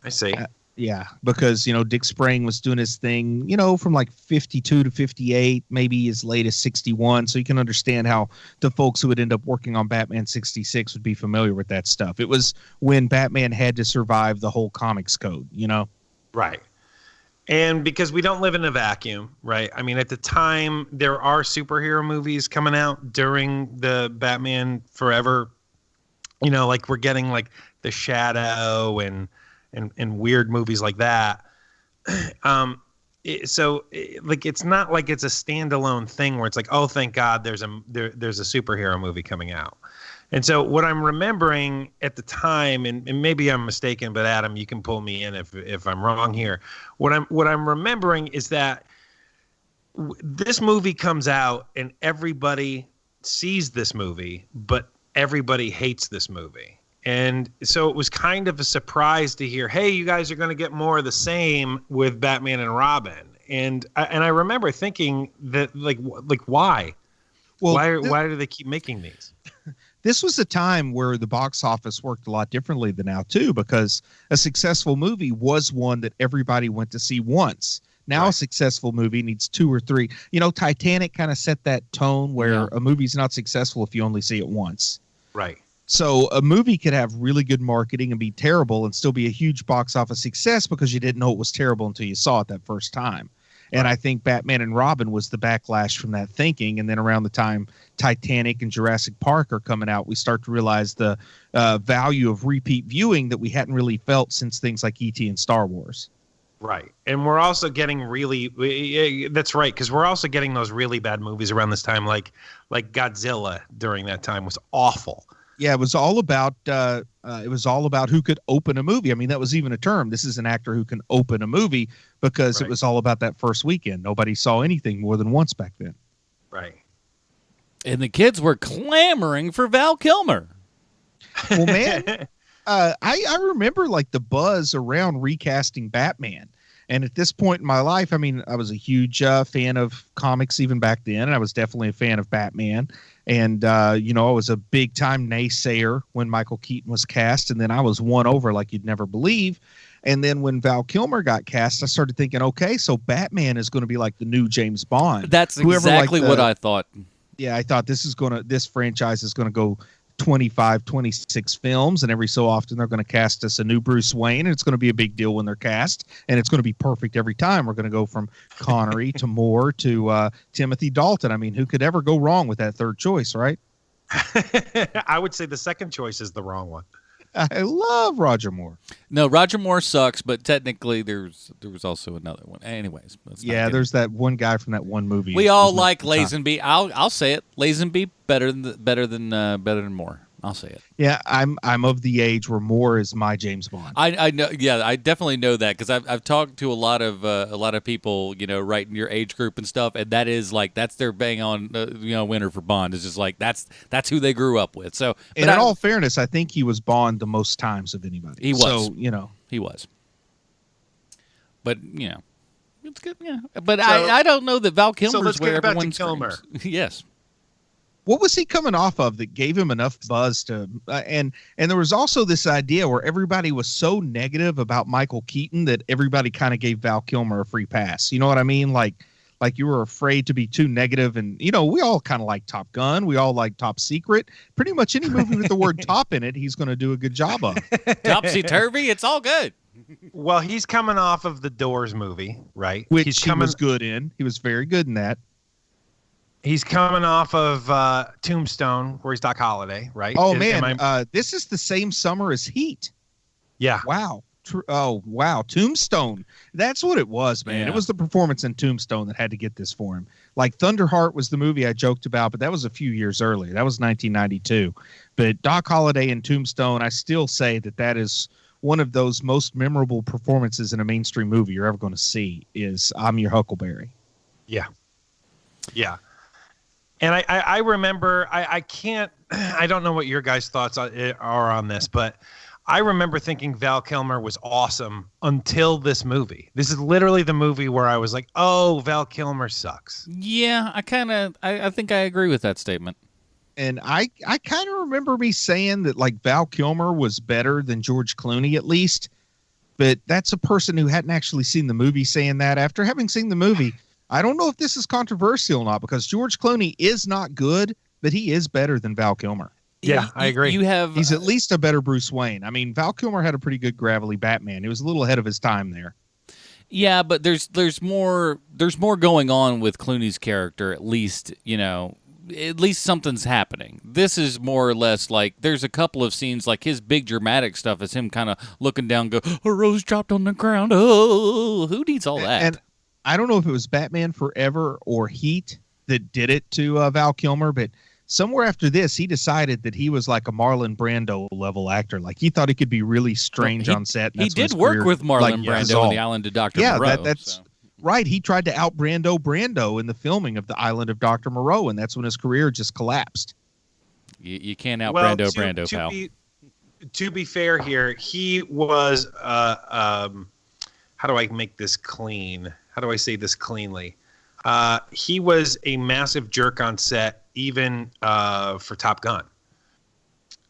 I see. Yeah, because, Dick Sprang was doing his thing, from like 52 to 58, maybe as late as 61. So you can understand how the folks who would end up working on Batman 66 would be familiar with that stuff. It was when Batman had to survive the whole comics code, Right. And because we don't live in a vacuum, right? I mean, at the time, there are superhero movies coming out during the Batman Forever. You know, like we're getting like The Shadow and weird movies like that. It's not like it's a standalone thing where it's like, oh, thank God there's a superhero movie coming out. And so what I'm remembering at the time, and maybe I'm mistaken, but Adam, you can pull me in if I'm wrong here. What I'm remembering is that this movie comes out and everybody sees this movie, but everybody hates this movie. And so it was kind of a surprise to hear, hey, you guys are going to get more of the same with Batman and Robin. And I remember thinking that like why? Well, why do they keep making these? This was a time where the box office worked a lot differently than now, too, because a successful movie was one that everybody went to see once. Now a successful movie needs 2 or 3. You know, Titanic kind of set that tone where a movie's not successful if you only see it once. Right. So a movie could have really good marketing and be terrible and still be a huge box office success because you didn't know it was terrible until you saw it that first time. And I think Batman and Robin was the backlash from that thinking. And then around the time Titanic and Jurassic Park are coming out, we start to realize the value of repeat viewing that we hadn't really felt since things like E.T. and Star Wars. Right. And we're also getting that's right, because we're also getting those really bad movies around this time, like Godzilla during that time was awful. Yeah, it was all about who could open a movie. I mean, that was even a term. This is an actor who can open a movie because it was all about that first weekend. Nobody saw anything more than once back then. Right. And the kids were clamoring for Val Kilmer. Well, man, I remember like the buzz around recasting Batman. And at this point in my life, I mean, I was a huge fan of comics even back then. And I was definitely a fan of Batman. And, I was a big time naysayer when Michael Keaton was cast. And then I was won over like you'd never believe. And then when Val Kilmer got cast, I started thinking, okay, so Batman is going to be like the new James Bond. That's exactly what I thought. Yeah, I thought this franchise is going to go 25, 26 films, and every so often they're going to cast us a new Bruce Wayne, and it's going to be a big deal when they're cast, and it's going to be perfect every time. We're going to go from Connery to Moore to Timothy Dalton. I mean, who could ever go wrong with that third choice, right? I would say the second choice is the wrong one. I love Roger Moore. No, Roger Moore sucks, but technically there was also another one. Anyways, there's that one guy from that one movie. We all like Lazenby. I'll say it. Lazenby better than Moore. I'll say it. Yeah, I'm of the age where Moore is my James Bond. I know. Yeah, I definitely know that because I've talked to a lot of people, right in your age group and stuff, and that's their bang on winner for Bond. It's just like that's who they grew up with. So, and in all fairness, I think he was Bond the most times of anybody. He was. So, he was. But it's good. Yeah, but I don't know that Val Kilmer's so let's where get back everyone to Kilmer. Yes. What was he coming off of that gave him enough buzz to and there was also this idea where everybody was so negative about Michael Keaton that everybody kind of gave Val Kilmer a free pass. You know what I mean? Like you were afraid to be too negative. And, we all kind of like Top Gun. We all like Top Secret. Pretty much any movie with the word top in it, he's going to do a good job of. Topsy-turvy, it's all good. Well, he's coming off of the Doors movie, right? Which he was good in. He was very good in that. He's coming off of Tombstone, where he's Doc Holliday, right? Oh, this is the same summer as Heat. Yeah. Wow. Wow. Tombstone. That's what it was, man. Yeah. It was the performance in Tombstone that had to get this for him. Like Thunderheart was the movie I joked about, but that was a few years earlier. That was 1992. But Doc Holliday in Tombstone, I still say that is one of those most memorable performances in a mainstream movie you're ever going to see is I'm Your Huckleberry. Yeah. Yeah. And I remember, I don't know what your guys' thoughts are on this, but I remember thinking Val Kilmer was awesome until this movie. This is literally the movie where I was like, oh, Val Kilmer sucks. Yeah, I think I agree with that statement. And I kind of remember me saying that like Val Kilmer was better than George Clooney at least, but that's a person who hadn't actually seen the movie saying that. After having seen the movie, I don't know if this is controversial or not because George Clooney is not good, but he is better than Val Kilmer. Yeah, I agree. He's at least a better Bruce Wayne. I mean, Val Kilmer had a pretty good gravelly Batman. He was a little ahead of his time there. Yeah, but there's more going on with Clooney's character. At least something's happening. This is more or less like there's a couple of scenes like his big dramatic stuff is him kind of looking down, go, a rose dropped on the ground. Oh, who needs all that? And I don't know if it was Batman Forever or Heat that did it to Val Kilmer, but somewhere after this, he decided that he was like a Marlon Brando level actor. Like he thought he could be really strange on set. And he did work with Marlon Brando in The Island of Dr. Moreau. Yeah, that's right. He tried to out Brando in the filming of The Island of Dr. Moreau, and that's when his career just collapsed. You can't out Brando, pal. To be fair here, he was how do I make this clean? How do I say this cleanly? He was a massive jerk on set, even for Top Gun.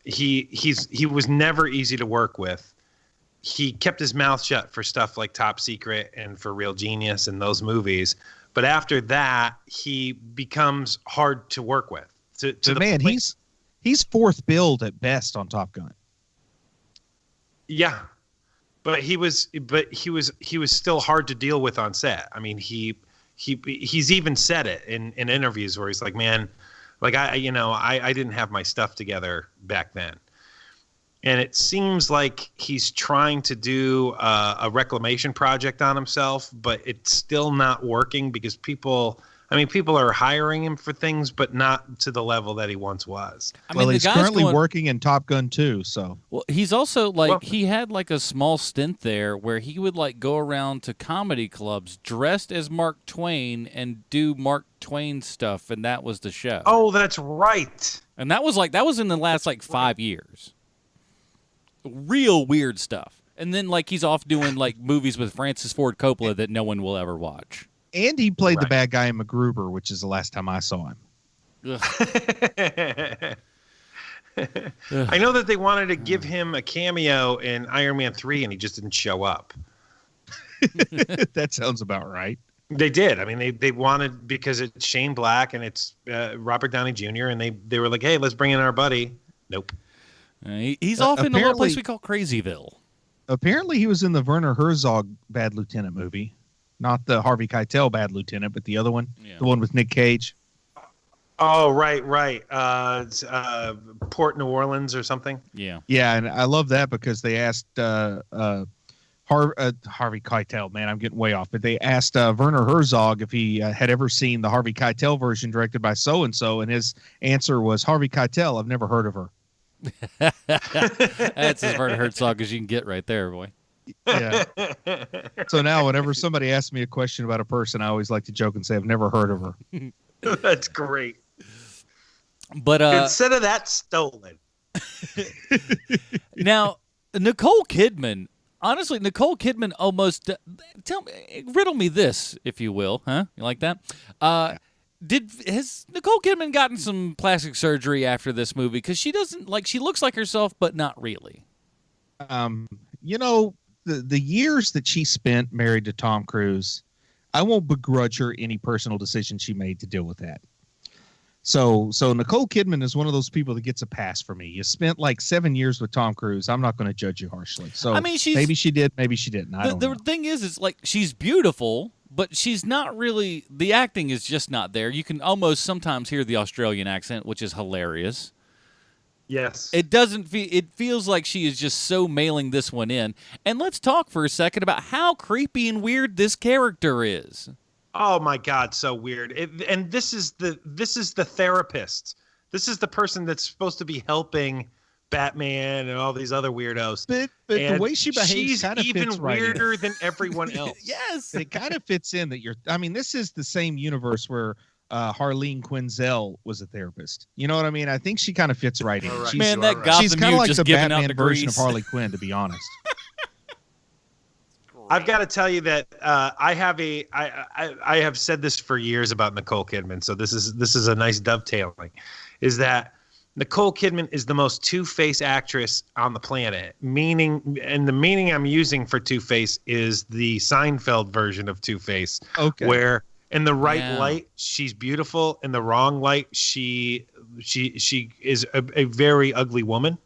He was never easy to work with. He kept his mouth shut for stuff like Top Secret and for Real Genius and those movies. But after that, he becomes hard to work with. He's fourth billed at best on Top Gun. Yeah, but he was still hard to deal with on set. I mean, he's even said it in interviews where he's like, man, like I didn't have my stuff together back then. And it seems like he's trying to do a reclamation project on himself, but it's still not working because people are hiring him for things, but not to the level that he once was. He's currently working in Top Gun 2, so. Well, he's also he had like a small stint there where he would like go around to comedy clubs dressed as Mark Twain and do Mark Twain stuff, and that was the show. Oh, that's right. And that was in the last 5 years. Real weird stuff. And then he's off doing movies with Francis Ford Coppola that no one will ever watch. And he played the bad guy in MacGruber, which is the last time I saw him. I know that they wanted to give him a cameo in Iron Man 3, and he just didn't show up. That sounds about right. They did. I mean, they wanted, because it's Shane Black and it's Robert Downey Jr., and they were like, hey, let's bring in our buddy. Nope. He's off in a little place we call Crazyville. Apparently he was in the Werner Herzog Bad Lieutenant movie. Not the Harvey Keitel Bad Lieutenant, but the other one. Yeah. The one with Nick Cage. Oh, right. Port New Orleans or something. Yeah. Yeah, and I love that because they asked Harvey Keitel. Man, I'm getting way off. But they asked Werner Herzog if he had ever seen the Harvey Keitel version directed by so-and-so, and his answer was, Harvey Keitel, I've never heard of her. That's as Werner Herzog as you can get right there, boy. Yeah. So now whenever somebody asks me a question about a person, I always like to joke and say, I've never heard of her. That's great. But instead of that, stolen. Now, Nicole Kidman, honestly, almost riddle me this, if you will, huh? You like that? Has Nicole Kidman gotten some plastic surgery after this movie? Because she doesn't she looks like herself, but not really. The years that she spent married to Tom Cruise, I won't begrudge her any personal decision she made to deal with that. So Nicole Kidman is one of those people that gets a pass for me. You spent 7 years with Tom Cruise. I'm not going to judge you harshly. So maybe she did, maybe she didn't. I don't know. The thing is she's beautiful, but she's not really, the acting is just not there. You can almost sometimes hear the Australian accent, which is hilarious. Yes. It feels like she is just so mailing this one in. And let's talk for a second about how creepy and weird this character is. Oh my God, so weird. And this is the therapist. This is the person that's supposed to be helping Batman and all these other weirdos. But the way she behaves kind of fits right in. She's even weirder than everyone else. Yes. It kind of fits in that this is the same universe where Harleen Quinzel was a therapist. You know what I mean? I think she kind of fits right in. Right. Man, that Gotham she's kind of like the Batman version of Harley Quinn, to be honest. I've got to tell you that I have said this for years about Nicole Kidman. So this is a nice dovetailing. Is that Nicole Kidman is the most two-face actress on the planet. And the meaning I'm using for two-face is the Seinfeld version of two-face. Okay. Where in the right light, she's beautiful. In the wrong light, she is a very ugly woman.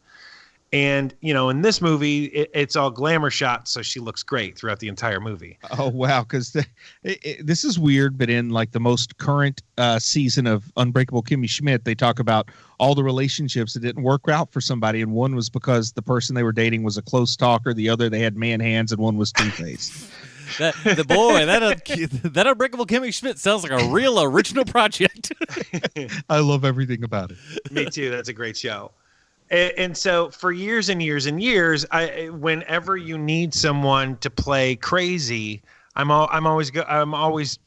And, in this movie, it's all glamour shots, so she looks great throughout the entire movie. Oh, wow. Because this is weird, but in like the most current season of Unbreakable Kimmy Schmidt, they talk about all the relationships that didn't work out for somebody. And one was because the person they were dating was a close talker. The other, they had man hands, and one was two-faced. that Unbreakable Kimmy Schmidt sounds like a real original project. I love everything about it. Me too. That's a great show. And so for years and years and years, whenever you need someone to play crazy, I'm always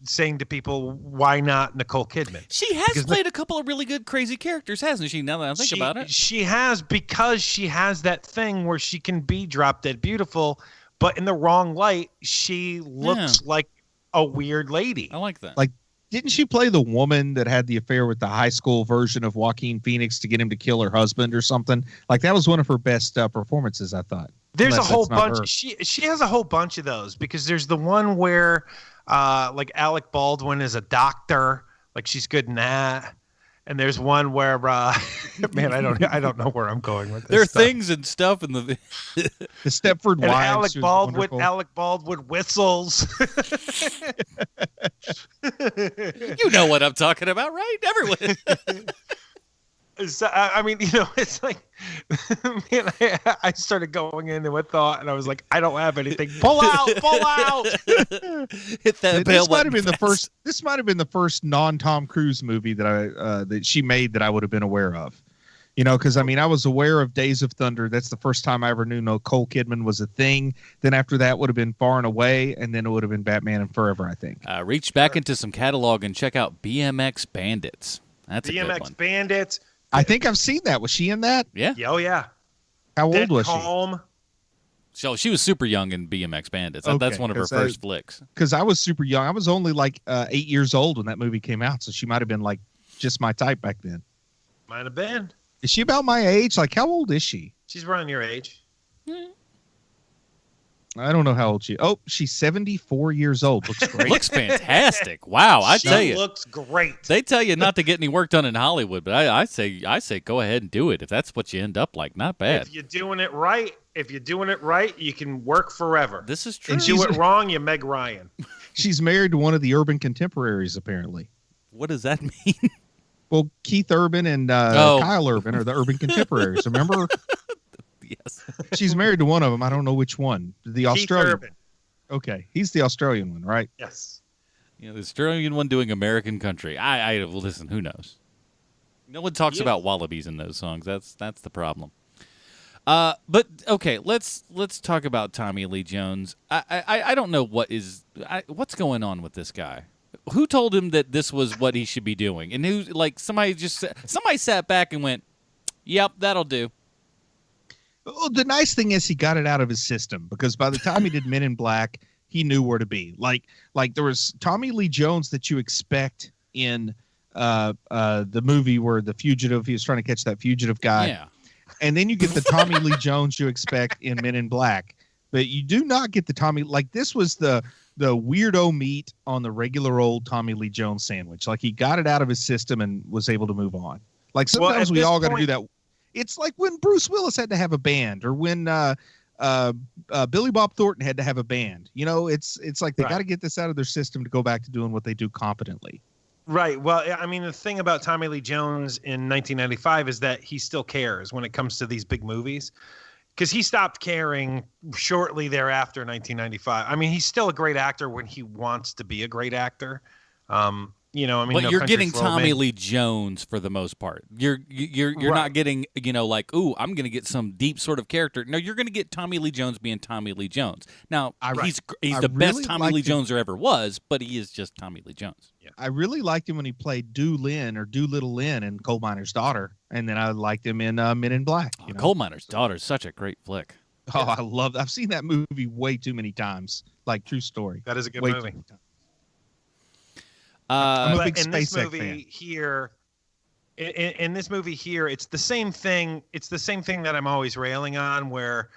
saying to people, why not Nicole Kidman? She has played a couple of really good crazy characters, hasn't she? Now that I think about it, she has, because she has that thing where she can be drop dead beautiful, but in the wrong light, she looks like a weird lady. I like that. Like, didn't she play the woman that had the affair with the high school version of Joaquin Phoenix to get him to kill her husband or something? Like, that was one of her best performances, I thought. There's Unless a whole that's not bunch. her. She has a whole bunch of those, because there's the one where like Alec Baldwin is a doctor, like she's good in that. And there's one where man, I don't know where I'm going with this. There are stuff. things and stuff in the Stepford And Wives. Alec Baldwin whistles. You know what I'm talking about, right? Everyone. So, I mean, it's like, man, I started going into a thought, and I was like, I don't have anything. Pull out. Hit that bell. This might have been the first non-Tom Cruise movie that she made that I would have been aware of. Because I was aware of Days of Thunder. That's the first time I ever knew Nicole Kidman was a thing. Then after that would have been Far and Away, and then it would have been Batman and Forever, I think. Reach back into some catalog and check out BMX Bandits. That's a good one. BMX Bandits. I think I've seen that. Was she in that? Yeah. Oh, yeah. How old was Calm. So she was super young in BMX Bandits. That's one of her first flicks. Because I was super young. I was only like 8 years old when that movie came out, so she might have been like just my type back then. Might have been. Is she about my age? Like, how old is she? She's around your age. I don't know how old she is. Oh, she's 74 years old. Looks great. Looks fantastic. Wow, I tell you. She looks great. They tell you not to get any work done in Hollywood, but I say go ahead and do it if that's what you end up like. Not bad. If you're doing it right, you can work forever. This is true. And do it wrong, you Meg Ryan. She's married to one of the Urban Contemporaries, apparently. What does that mean? Well, Keith Urban and Kyle Urban are the Urban Contemporaries. Remember? Yes. She's married to one of them. I don't know which one. The Australian. Keith Urban. Okay, he's the Australian one, right? Yes. The Australian one doing American country. I listen. Who knows? No one talks about wallabies in those songs. That's the problem. But okay, let's talk about Tommy Lee Jones. I don't know what's going on with this guy. Who told him that this was what he should be doing? And who, like, somebody sat back and went, "Yep, that'll do." Well, the nice thing is he got it out of his system, because by the time he did Men in Black, he knew where to be. Like there was Tommy Lee Jones that you expect in the movie where the fugitive, he was trying to catch that fugitive guy. Yeah. And then you get the Tommy Lee Jones you expect in Men in Black, but you do not get the Tommy. Like, this was the weirdo meat on the regular old Tommy Lee Jones sandwich. Like, he got it out of his system and was able to move on. Like, sometimes we all got to do that. It's like when Bruce Willis had to have a band, or when Billy Bob Thornton had to have a band. It's like they got to get this out of their system to go back to doing what they do competently. Right. Well, I mean, the thing about Tommy Lee Jones in 1995 is that he still cares when it comes to these big movies, because he stopped caring shortly thereafter, 1995. I mean, he's still a great actor when he wants to be a great actor. But you're getting Tommy Lee Jones for the most part. You're not getting, like, ooh, I'm going to get some deep sort of character. No, you're going to get Tommy Lee Jones being Tommy Lee Jones. Now, he's the best Tommy Lee Jones there ever was, but he is just Tommy Lee Jones. Yeah. I really liked him when he played Doolittle Lynn in Coal Miner's Daughter, and then I liked him in Men in Black. Coal Miner's Daughter is such a great flick. Oh, I've seen that movie way too many times. Like, true story. That is a good movie. I'm a big in this SpaceX movie fan. here, in this movie here, it's the same thing. It's the same thing that I'm always railing on, where,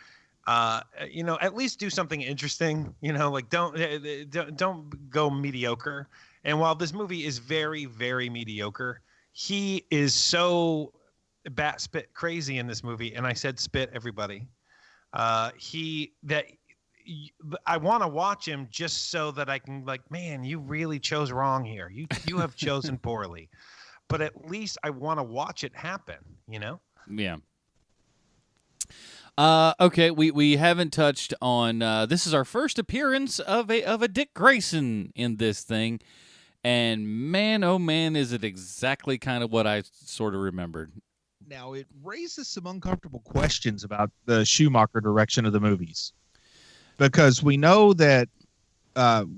at least do something interesting. Like, don't go mediocre. And while this movie is very, very mediocre, he is so bat spit crazy in this movie, and I said spit, everybody. I want to watch him just so that I can man, you really chose wrong here. You have chosen poorly, but at least I want to watch it happen. Yeah. Okay, we haven't touched on. This is our first appearance of a Dick Grayson in this thing, and man, oh man, is it exactly kind of what I sort of remembered. Now it raises some uncomfortable questions about the Schumacher direction of the movies, because we know that Marlon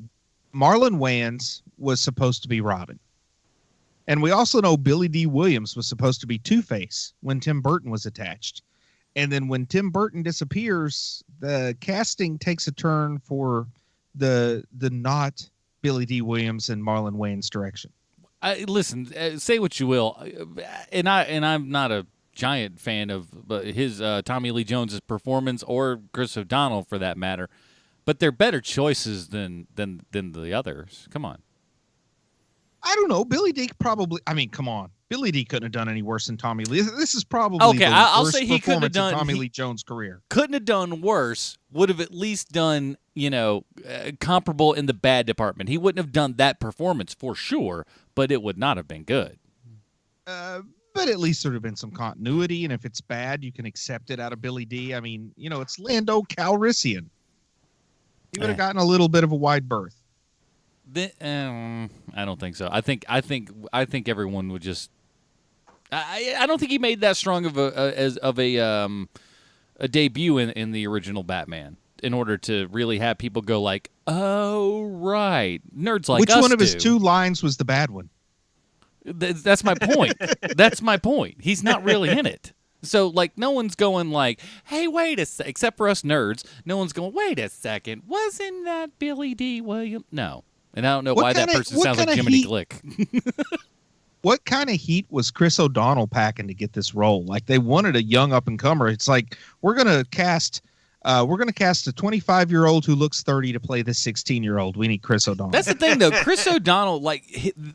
Wayans was supposed to be Robin, and we also know Billy D. Williams was supposed to be Two-Face when Tim Burton was attached. And then when Tim Burton disappears, the casting takes a turn for the not Billy D. Williams and Marlon Wayans direction. Listen, say what you will, and I'm not a giant fan of his Tommy Lee Jones's performance or Chris O'Donnell for that matter, but they're better choices than the others. Come on. I don't know. Billy D. probably. I mean, come on. Billy D. couldn't have done any worse than Tommy Lee. This is probably okay. I'll worst say he couldn't have done Tommy Lee Jones' career. Couldn't have done worse. Would have at least done comparable in the bad department. He wouldn't have done that performance for sure, but it would not have been good. But at least there would have been some continuity, and if it's bad, you can accept it out of Billy D. I mean, it's Lando Calrissian. He would have gotten a little bit of a wide berth. I don't think so. I think everyone would just. I don't think he made that strong of a debut in the original Batman in order to really have people go like, oh right, nerds like us. Which one of his two lines was the bad one? That's my point. That's my point. He's not really in it. So, no one's going like, hey, wait a sec. Except for us nerds, no one's going, wait a second. Wasn't that Billy D. Williams? No. And I don't know why that person sounds like Jiminy Glick. What kind of heat was Chris O'Donnell packing to get this role? Like, they wanted a young up-and-comer. It's like, we're going to cast a 25-year-old who looks 30 to play this 16-year-old. We need Chris O'Donnell. That's the thing, though. Chris O'Donnell,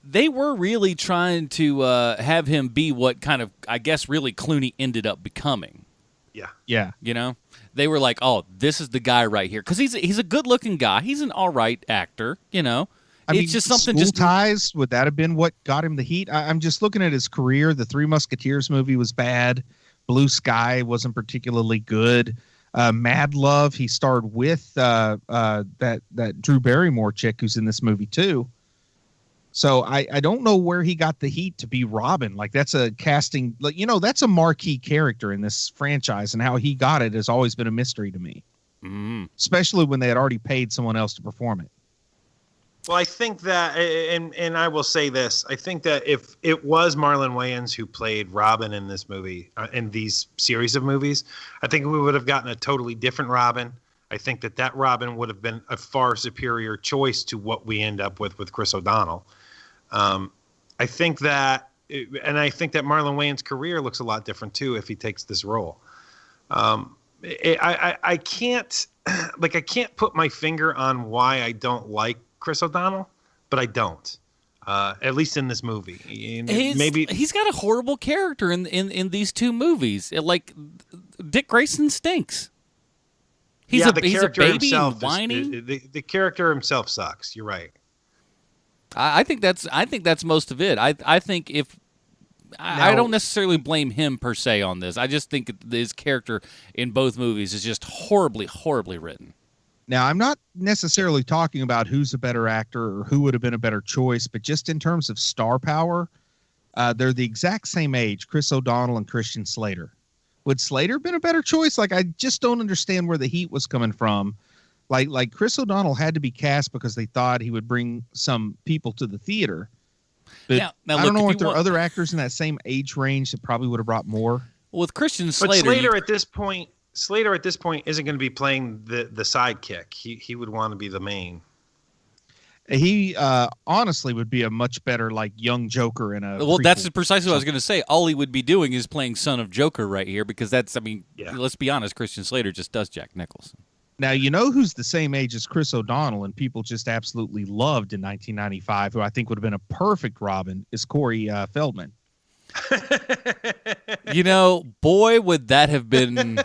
they were really trying to have him be what kind of, I guess, really Clooney ended up becoming. Yeah. They were like, oh, this is the guy right here. Because he's a good-looking guy. He's an all right actor, I mean, just something. School Ties, would that have been what got him the heat? I'm just looking at his career. The Three Musketeers movie was bad. Blue Sky wasn't particularly good. Mad Love, he starred with that Drew Barrymore chick who's in this movie too. So I don't know where he got the heat to be Robin. Like, that's a casting, that's a marquee character in this franchise, and how he got it has always been a mystery to me. Especially when they had already paid someone else to perform it. Well, I think that, and I will say this, I think that if it was Marlon Wayans who played Robin in this movie, in these series of movies, I think we would have gotten a totally different Robin. I think that Robin would have been a far superior choice to what we end up with Chris O'Donnell. I think that Marlon Wayans' career looks a lot different too if he takes this role. I can't put my finger on why I don't like Chris O'Donnell, but I don't. At least in this movie, maybe he's got a horrible character in these two movies. Dick Grayson stinks. He's a baby and whining. The character himself sucks. You're right. I think that's most of it. I think I don't necessarily blame him per se on this. I just think his character in both movies is just horribly, horribly written. Now, I'm not necessarily talking about who's a better actor or who would have been a better choice, but just in terms of star power, they're the exact same age, Chris O'Donnell and Christian Slater. Would Slater have been a better choice? I just don't understand where the heat was coming from. Like Chris O'Donnell had to be cast because they thought he would bring some people to the theater. But now, I don't know if there are other actors in that same age range that probably would have brought more. Well, with Christian Slater, but Slater at this point isn't going to be playing the sidekick. He would want to be the main. He honestly would be a much better young Joker in a. Well, that's precisely what I was going to say. All he would be doing is playing son of Joker right here, because let's be honest, Christian Slater just does Jack Nicholson. Now, who's the same age as Chris O'Donnell and people just absolutely loved in 1995, who I think would have been a perfect Robin, is Corey Feldman. You know, boy, would that have been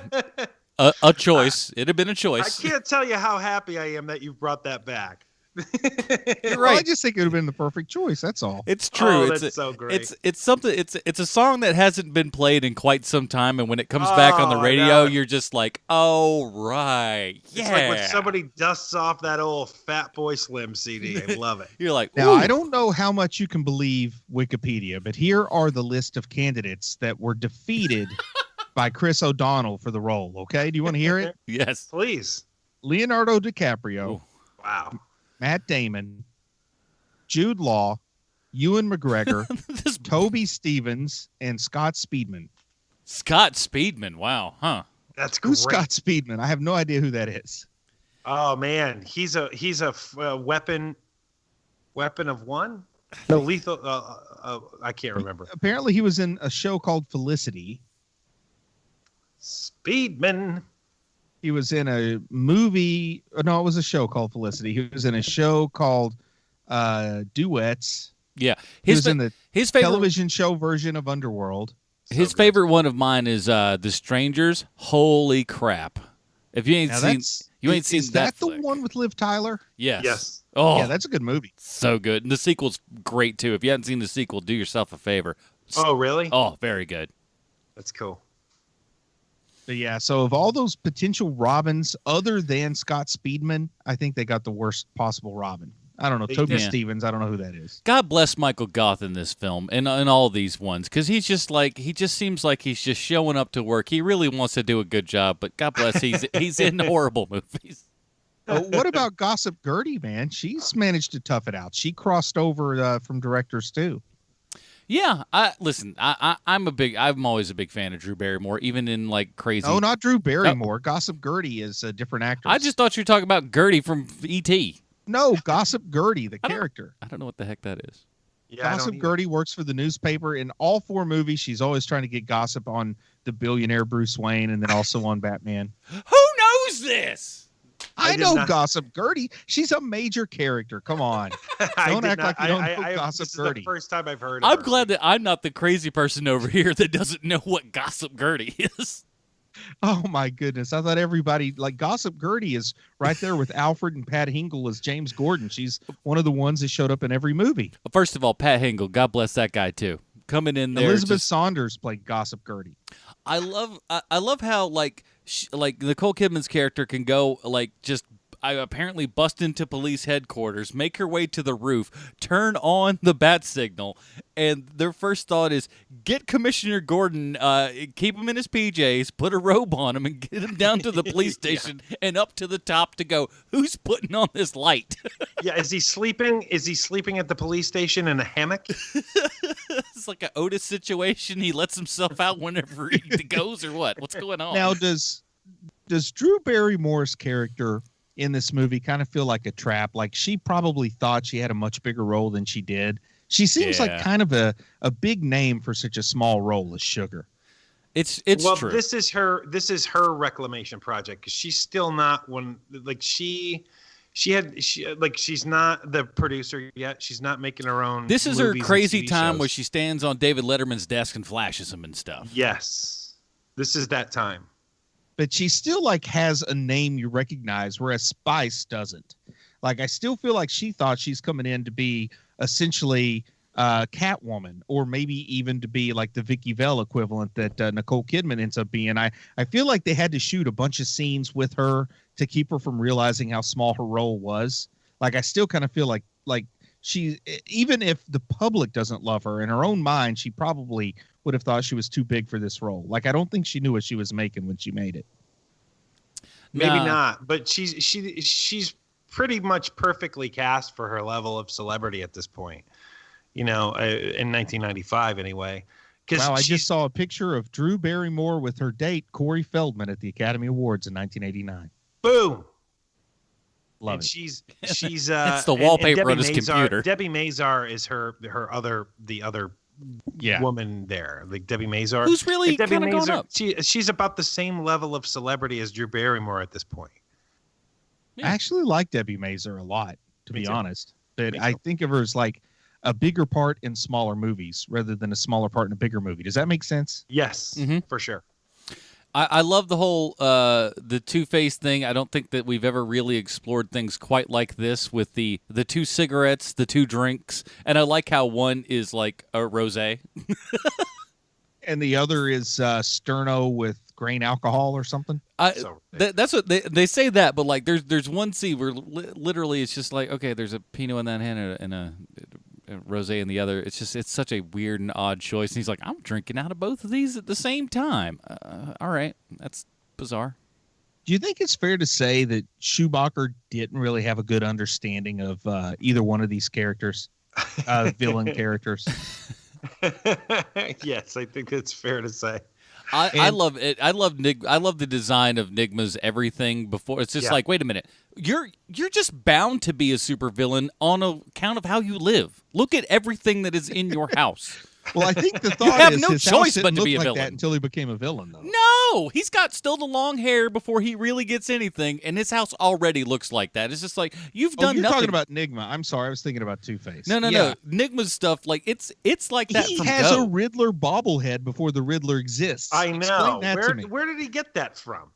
a choice. It'd have been a choice. I can't tell you how happy I am that you brought that back. You're Well, I right. just think it would have been the perfect choice. That's all. It's true. Oh, it's that's so great. It's something. It's a song that hasn't been played in quite some time, and when it comes back on the I radio, know. you're just like, oh right, yeah. It's like when somebody dusts off that old Fat Boy Slim CD. I love it. You're like, Now, ooh. I don't know how much you can believe Wikipedia, but here are the list of candidates that were defeated by Chris O'Donnell for the role. Okay, do you want to hear it? Yes. Please. Leonardo DiCaprio, Ooh. Wow. Matt Damon, Jude Law, Ewan McGregor, This Toby Stevens, and Scott Speedman. Scott Speedman. Wow. Huh. That's great. Who's Scott Speedman? I have no idea who that is. Oh man, he's a weapon of one. No, lethal. I can't remember. Apparently, he was in a show called Felicity. Speedman. He was in a movie. No, it was a show called Felicity. He was in a show called Duets. Yeah. He was in the his favorite television show version of Underworld. his favorite one of mine is The Strangers. Holy crap! If you ain't Now seen, that's you ain't seen is that the flick. one with Liv Tyler? Yes. Yes. Oh, Yeah, that's a good movie. so good. And the sequel's great too. If you haven't seen the sequel, do yourself a favor. Oh really? Oh, very good. That's cool. But yeah, so of all those potential Robins, other than Scott Speedman, I think they got the worst possible Robin. I don't know. They Toby did. Stevens, I don't know who that is. God bless Michael Goth in this film and in all these ones, because he just seems like he's just showing up to work. He really wants to do a good job, but God bless, he's in horrible movies. What about Gossip Gertie, man? She's managed to tough it out. She crossed over from directors too. Yeah, I'm always a big fan of Drew Barrymore, even in like crazy. Oh, not Drew Barrymore. Gossip Gertie is a different actress. I just thought you were talking about Gertie from E.T. No, Gossip Gertie, the character. I don't know what the heck that is. Yeah, Gossip Gertie works for the newspaper. In all 4 movies, she's always trying to get gossip on the billionaire Bruce Wayne and then also on Batman. Who knows this? I did know not- Gossip Gertie. She's a major character. Come on. Don't act like you don't know Gossip this Gertie. is the first time I've heard of I'm her. glad that I'm not the crazy person over here that doesn't know what Gossip Gertie is. Oh my goodness. I thought everybody like Gossip Gertie is right there with Alfred and Pat Hingle as James Gordon. She's one of the ones that showed up in every movie. First of all, Pat Hingle, God bless that guy too. Coming in there, Elizabeth just- Saunders played Gossip Gertie. I love how like Nicole Kidman's character can go like just apparently bust into police headquarters, make her way to the roof, turn on the bat signal, and their first thought is get Commissioner Gordon, keep him in his PJs, put a robe on him, and get him down to the police station and up to the top to go, who's putting on this light? Yeah, is he sleeping? Is he sleeping at the police station in a hammock? It's like an Otis situation. He lets himself out whenever he goes or what? What's going on? Now, does Drew Barrymore's character in this movie kind of feel like a trap? Like she probably thought she had a much bigger role than she did. She seems like kind of a big name for such a small role as Sugar. It's well, true. this is her reclamation project because she's still not one. Like she's not the producer yet. She's not making her own. This is her movies and crazy TV time shows. where she stands on David Letterman's desk and flashes him and stuff. Yes, this is that time. But she still like has a name you recognize, whereas Spice doesn't. Like I still feel like she thought she's coming in to be essentially Catwoman, or maybe even to be like the Vicky Vale equivalent that Nicole Kidman ends up being. I feel like they had to shoot a bunch of scenes with her to keep her from realizing how small her role was. Like I still kind of feel like she, even if the public doesn't love her, in her own mind, she probably would have thought she was too big for this role. Like I don't think she knew what she was making when she made it. Maybe Nah. not, but she's pretty much perfectly cast for her level of celebrity at this point. You know, in 1995 anyway. Wow, I just saw a picture of Drew Barrymore with her date Corey Feldman at the Academy Awards in 1989. boom. Love And it. she's It's the and wallpaper Debbie on his Mazar- computer. Debbie Mazar is the other Yeah. woman there, like Debbie Mazar, Who's really And Debbie kinda gone up. She's about the same level of celebrity as Drew Barrymore at this point. I actually like Debbie Mazar a lot, to Me be too. honest. But Me I too. think of her as like a bigger part in smaller movies rather than a smaller part in a bigger movie. Does that make sense? Yes, for sure. I love the whole the Two-Face thing. I don't think that we've ever really explored things quite like this with the 2 cigarettes, the 2 drinks, and I like how one is like a rosé. And the other is Sterno with grain alcohol or something. That's what they say that, but like there's one scene where literally it's just like, okay, there's a Pinot in that hand and a rosé in the other. It's such a weird and odd choice. And he's like, I'm drinking out of both of these at the same time. All right, that's bizarre. Do you think it's fair to say that Schumacher didn't really have a good understanding of either one of these characters, villain characters? Yes, I think that's fair to say. I love it. I love the design of Nigma's everything before. It's just like, wait a minute. You're just bound to be a supervillain on account of how you live. Look at everything that is in your house. Well, I think the thought you have is no his choice house but didn't to look be a like villain that until he became a villain, though. No, he's got still the long hair before he really gets anything, and his house already looks like that. It's just like you've done you're nothing. talking about Nigma. I'm sorry, I was thinking about Two-Face. No. Nigma's stuff, like it's like that. He from has Go. a Riddler bobblehead before the Riddler exists. I know. Explain that to me. Where did he get that from?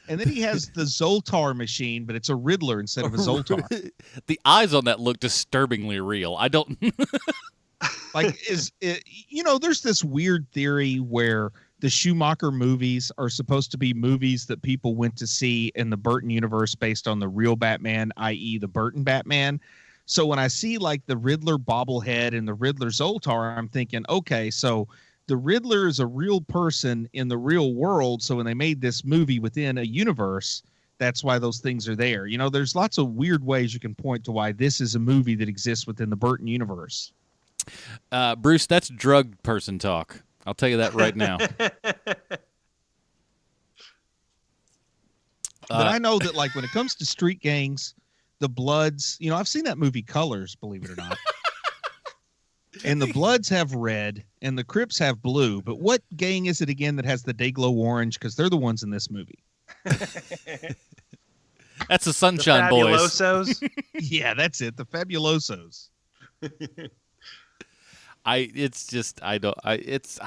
And then he has the Zoltar machine, but it's a Riddler instead of a Zoltar. The eyes on that look disturbingly real. I don't. Like, there's this weird theory where the Schumacher movies are supposed to be movies that people went to see in the Burton universe based on the real Batman, i.e. the Burton Batman. So when I see like the Riddler bobblehead and the Riddler Zoltar, I'm thinking, okay, so the Riddler is a real person in the real world. So when they made this movie within a universe, that's why those things are there. There's lots of weird ways you can point to why this is a movie that exists within the Burton universe. Bruce, that's drug person talk. I'll tell you that right now. But I know that, like, when it comes to street gangs, the Bloods, I've seen that movie Colors, believe it or not. And the Bloods have red and the Crips have blue. But what gang is it again that has the Dayglow orange? Because they're the ones in this movie. That's the Sunshine Boys. Fabulosos? Yeah, that's it. The Fabulosos. I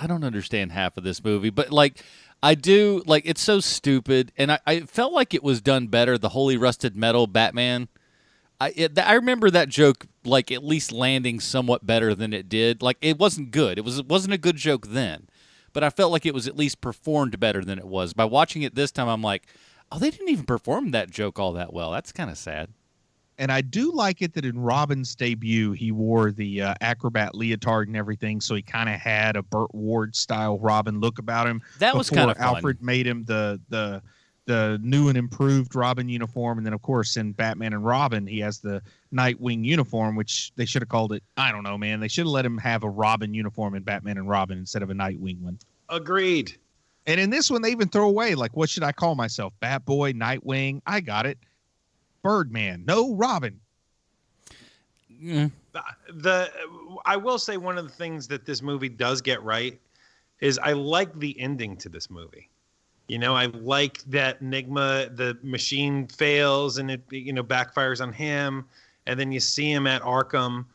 don't understand half of this movie, but like I do, like it's so stupid, and I felt like it was done better. The Holy Rusted Metal Batman, I remember that joke like at least landing somewhat better than it did. Like it wasn't good. It wasn't a good joke then, but I felt like it was at least performed better than it was. By watching it this time, I'm like, oh, they didn't even perform that joke all that well. That's kind of sad. And I do like it that in Robin's debut, he wore the acrobat leotard and everything, so he kind of had a Burt Ward style Robin look about him. That was kind of fun. Alfred made him the new and improved Robin uniform, and then of course in Batman and Robin, he has the Nightwing uniform, which they should have called it. I don't know, man. They should have let him have a Robin uniform in Batman and Robin instead of a Nightwing one. Agreed. And in this one, they even throw away like, what should I call myself? Batboy, Nightwing. I got it. Birdman, no Robin. Mm. I will say one of the things that this movie does get right is I like the ending to this movie. I like that Nigma, the machine fails and it backfires on him, and then you see him at Arkham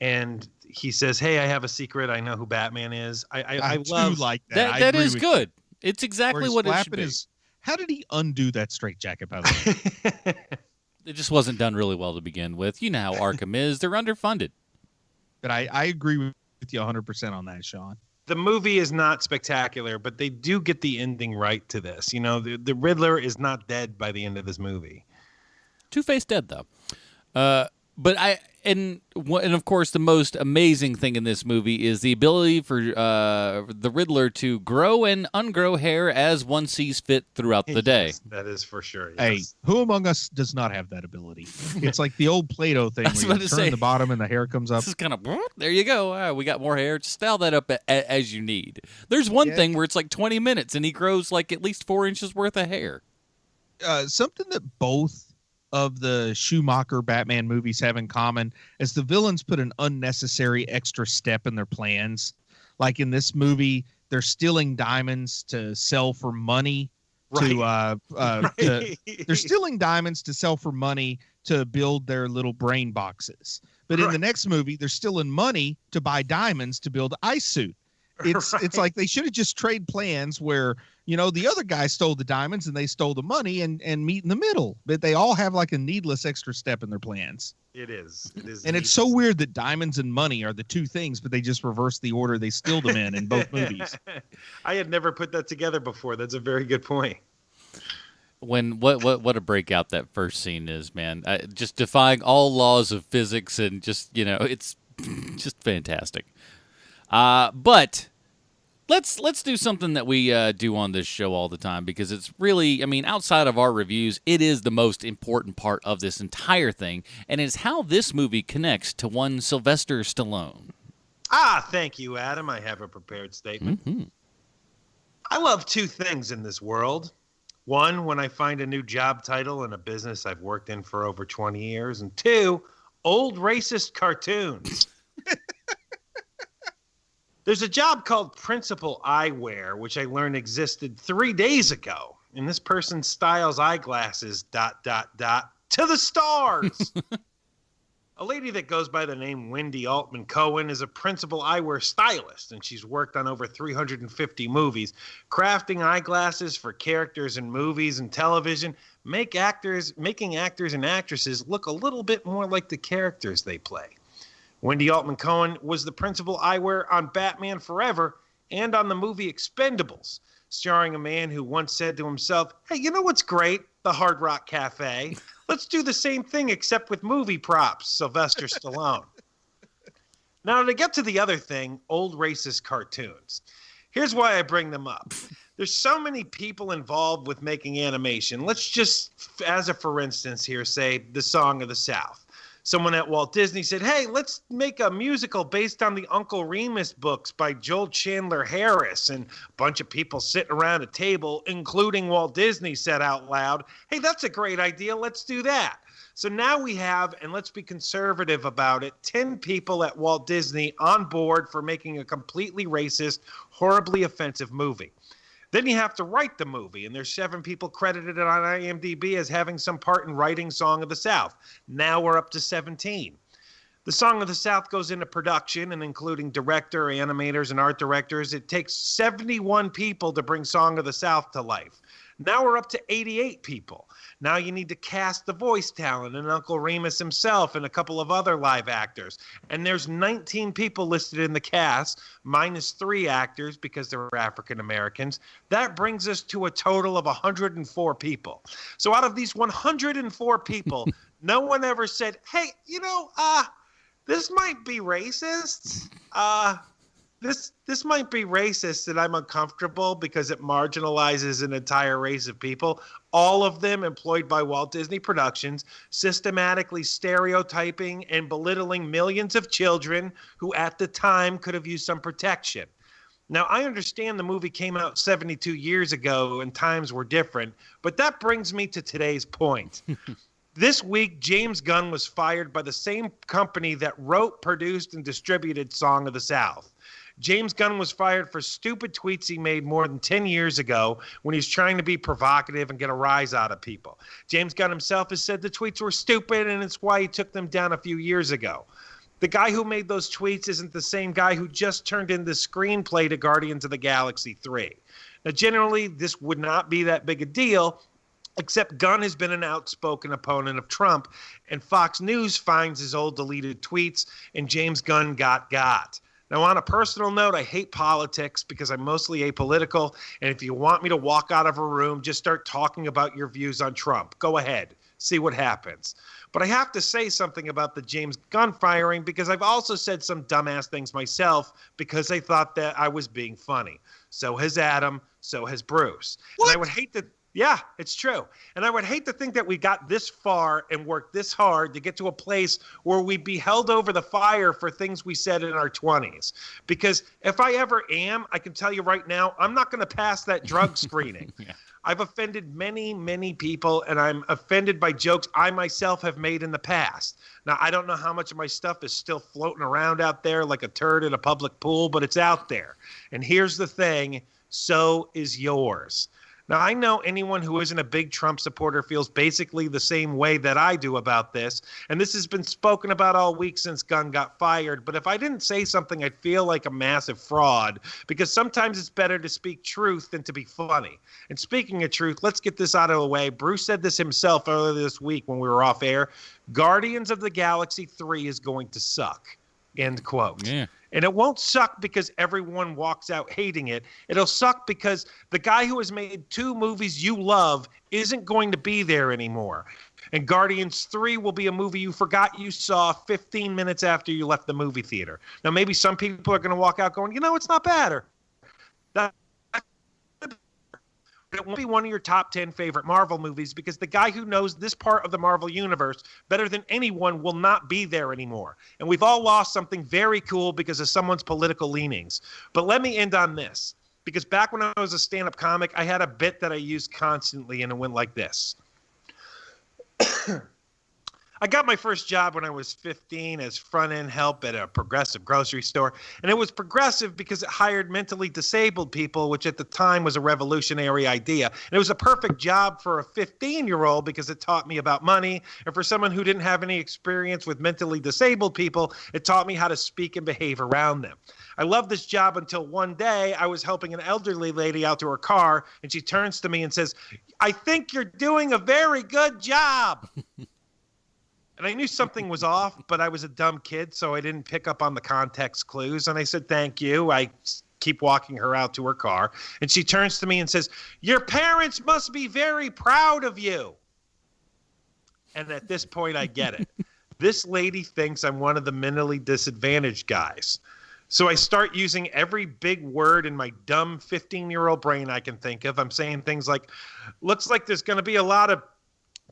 and he says, "Hey, I have a secret. I know who Batman is." I love like that. That is good. It's exactly what it should be. How did he undo that straitjacket, by the way? It just wasn't done really well to begin with. You know how Arkham is. They're underfunded. But I agree with you 100% on that, Sean. The movie is not spectacular, but they do get the ending right to this. The Riddler is not dead by the end of this movie. Two-Face dead, though. And of course, the most amazing thing in this movie is the ability for the Riddler to grow and ungrow hair as one sees fit throughout the day. Yes, that is for sure. Yes. Hey, who among us does not have that ability? It's like the old Play-Doh thing where you turn the bottom and the hair comes up. This is kind of, there you go. We got more hair. Just style that up as you need. There's one thing where it's like 20 minutes and he grows like at least 4 inches worth of hair. Something that both of the Schumacher Batman movies have in common is the villains put an unnecessary extra step in their plans. Like in this movie, they're stealing diamonds to sell for money They're stealing diamonds to sell for money to build their little brain boxes. But in the next movie, they're stealing money to buy diamonds to build ice suit. It's like they should have just trade plans where, the other guy stole the diamonds and they stole the money and meet in the middle. But they all have like a needless extra step in their plans. It is. And it's so weird that diamonds and money are the two things, but they just reverse the order they steal them in both movies. I had never put that together before. That's a very good point. What a breakout that first scene is, man. Just defying all laws of physics and just, it's just fantastic. But let's do something that we do on this show all the time, because it's really, outside of our reviews, it is the most important part of this entire thing, and it's how this movie connects to one Sylvester Stallone. Thank you, Adam. I have a prepared statement. Mm-hmm. I love two things in this world. One, when I find a new job title in a business I've worked in for over 20 years. And two, old racist cartoons. There's a job called Principal Eyewear, which I learned existed 3 days ago. And this person styles eyeglasses, ... to the stars. A lady that goes by the name Wendy Altman Cohen is a principal eyewear stylist, and she's worked on over 350 movies, crafting eyeglasses for characters in movies and television, making actors and actresses look a little bit more like the characters they play. Wendy Altman Cohen was the principal eyewear on Batman Forever and on the movie Expendables, starring a man who once said to himself, "Hey, you know what's great? The Hard Rock Cafe. Let's do the same thing except with movie props, Sylvester Stallone." Now, to get to the other thing, old racist cartoons. Here's why I bring them up. There's so many people involved with making animation. Let's just, as a for instance here, say The Song of the South. Someone at Walt Disney said, "Hey, let's make a musical based on the Uncle Remus books by Joel Chandler Harris." And a bunch of people sitting around a table, including Walt Disney, said out loud, "Hey, that's a great idea. Let's do that." So now we have, and let's be conservative about it, 10 people at Walt Disney on board for making a completely racist, horribly offensive movie. Then you have to write the movie, and there's 7 people credited on IMDb as having some part in writing Song of the South. Now we're up to 17. The Song of the South goes into production, and including director, animators, and art directors, it takes 71 people to bring Song of the South to life. Now we're up to 88 people. Now you need to cast the voice talent and Uncle Remus himself and a couple of other live actors. And there's 19 people listed in the cast, minus 3 actors because they're African Americans. That brings us to a total of 104 people. So out of these 104 people, no one ever said, "Hey, this might be racist. This might be racist and I'm uncomfortable because it marginalizes an entire race of people." All of them employed by Walt Disney Productions, systematically stereotyping and belittling millions of children who at the time could have used some protection. Now, I understand the movie came out 72 years ago and times were different, but that brings me to today's point. This week, James Gunn was fired by the same company that wrote, produced, and distributed Song of the South. James Gunn was fired for stupid tweets he made more than 10 years ago when he was trying to be provocative and get a rise out of people. James Gunn himself has said the tweets were stupid, and it's why he took them down a few years ago. The guy who made those tweets isn't the same guy who just turned in the screenplay to Guardians of the Galaxy 3. Now, generally, this would not be that big a deal, except Gunn has been an outspoken opponent of Trump, and Fox News finds his old deleted tweets, and James Gunn got. Now, on a personal note, I hate politics because I'm mostly apolitical, and if you want me to walk out of a room, just start talking about your views on Trump. Go ahead. See what happens. But I have to say something about the James Gunn firing because I've also said some dumbass things myself because I thought that I was being funny. So has Adam. So has Bruce. What? And I would hate to... Yeah, it's true. And I would hate to think that we got this far and worked this hard to get to a place where we'd be held over the fire for things we said in our 20s. Because if I ever am, I can tell you right now, I'm not going to pass that drug screening. Yeah. I've offended many, many people, and I'm offended by jokes I myself have made in the past. Now, I don't know how much of my stuff is still floating around out there like a turd in a public pool, but it's out there. And here's the thing, so is yours. Now, I know anyone who isn't a big Trump supporter feels basically the same way that I do about this, and this has been spoken about all week since Gunn got fired, but if I didn't say something, I'd feel like a massive fraud, because sometimes it's better to speak truth than to be funny. And speaking of truth, let's get this out of the way. Bruce said this himself earlier this week when we were off air. Guardians of the Galaxy 3 is going to suck. End quote. Yeah. And it won't suck because everyone walks out hating it. It'll suck because the guy who has made 2 movies you love isn't going to be there anymore. And Guardians 3 will be a movie you forgot you saw 15 minutes after you left the movie theater. Now, maybe some people are going to walk out going, it's not bad. Or that it won't be one of your top 10 favorite Marvel movies because the guy who knows this part of the Marvel universe better than anyone will not be there anymore. And we've all lost something very cool because of someone's political leanings. But let me end on this, because back when I was a stand-up comic, I had a bit that I used constantly, and it went like this. I got my first job when I was 15 as front-end help at a progressive grocery store. And it was progressive because it hired mentally disabled people, which at the time was a revolutionary idea. And it was a perfect job for a 15-year-old because it taught me about money. And for someone who didn't have any experience with mentally disabled people, it taught me how to speak and behave around them. I loved this job until one day I was helping an elderly lady out to her car, and she turns to me and says, "I think you're doing a very good job." And I knew something was off, but I was a dumb kid, so I didn't pick up on the context clues. And I said, "Thank you." I keep walking her out to her car. And she turns to me and says, "Your parents must be very proud of you." And at this point, I get it. This lady thinks I'm one of the mentally disadvantaged guys. So I start using every big word in my dumb 15-year-old brain I can think of. I'm saying things like, "Looks like there's going to be a lot of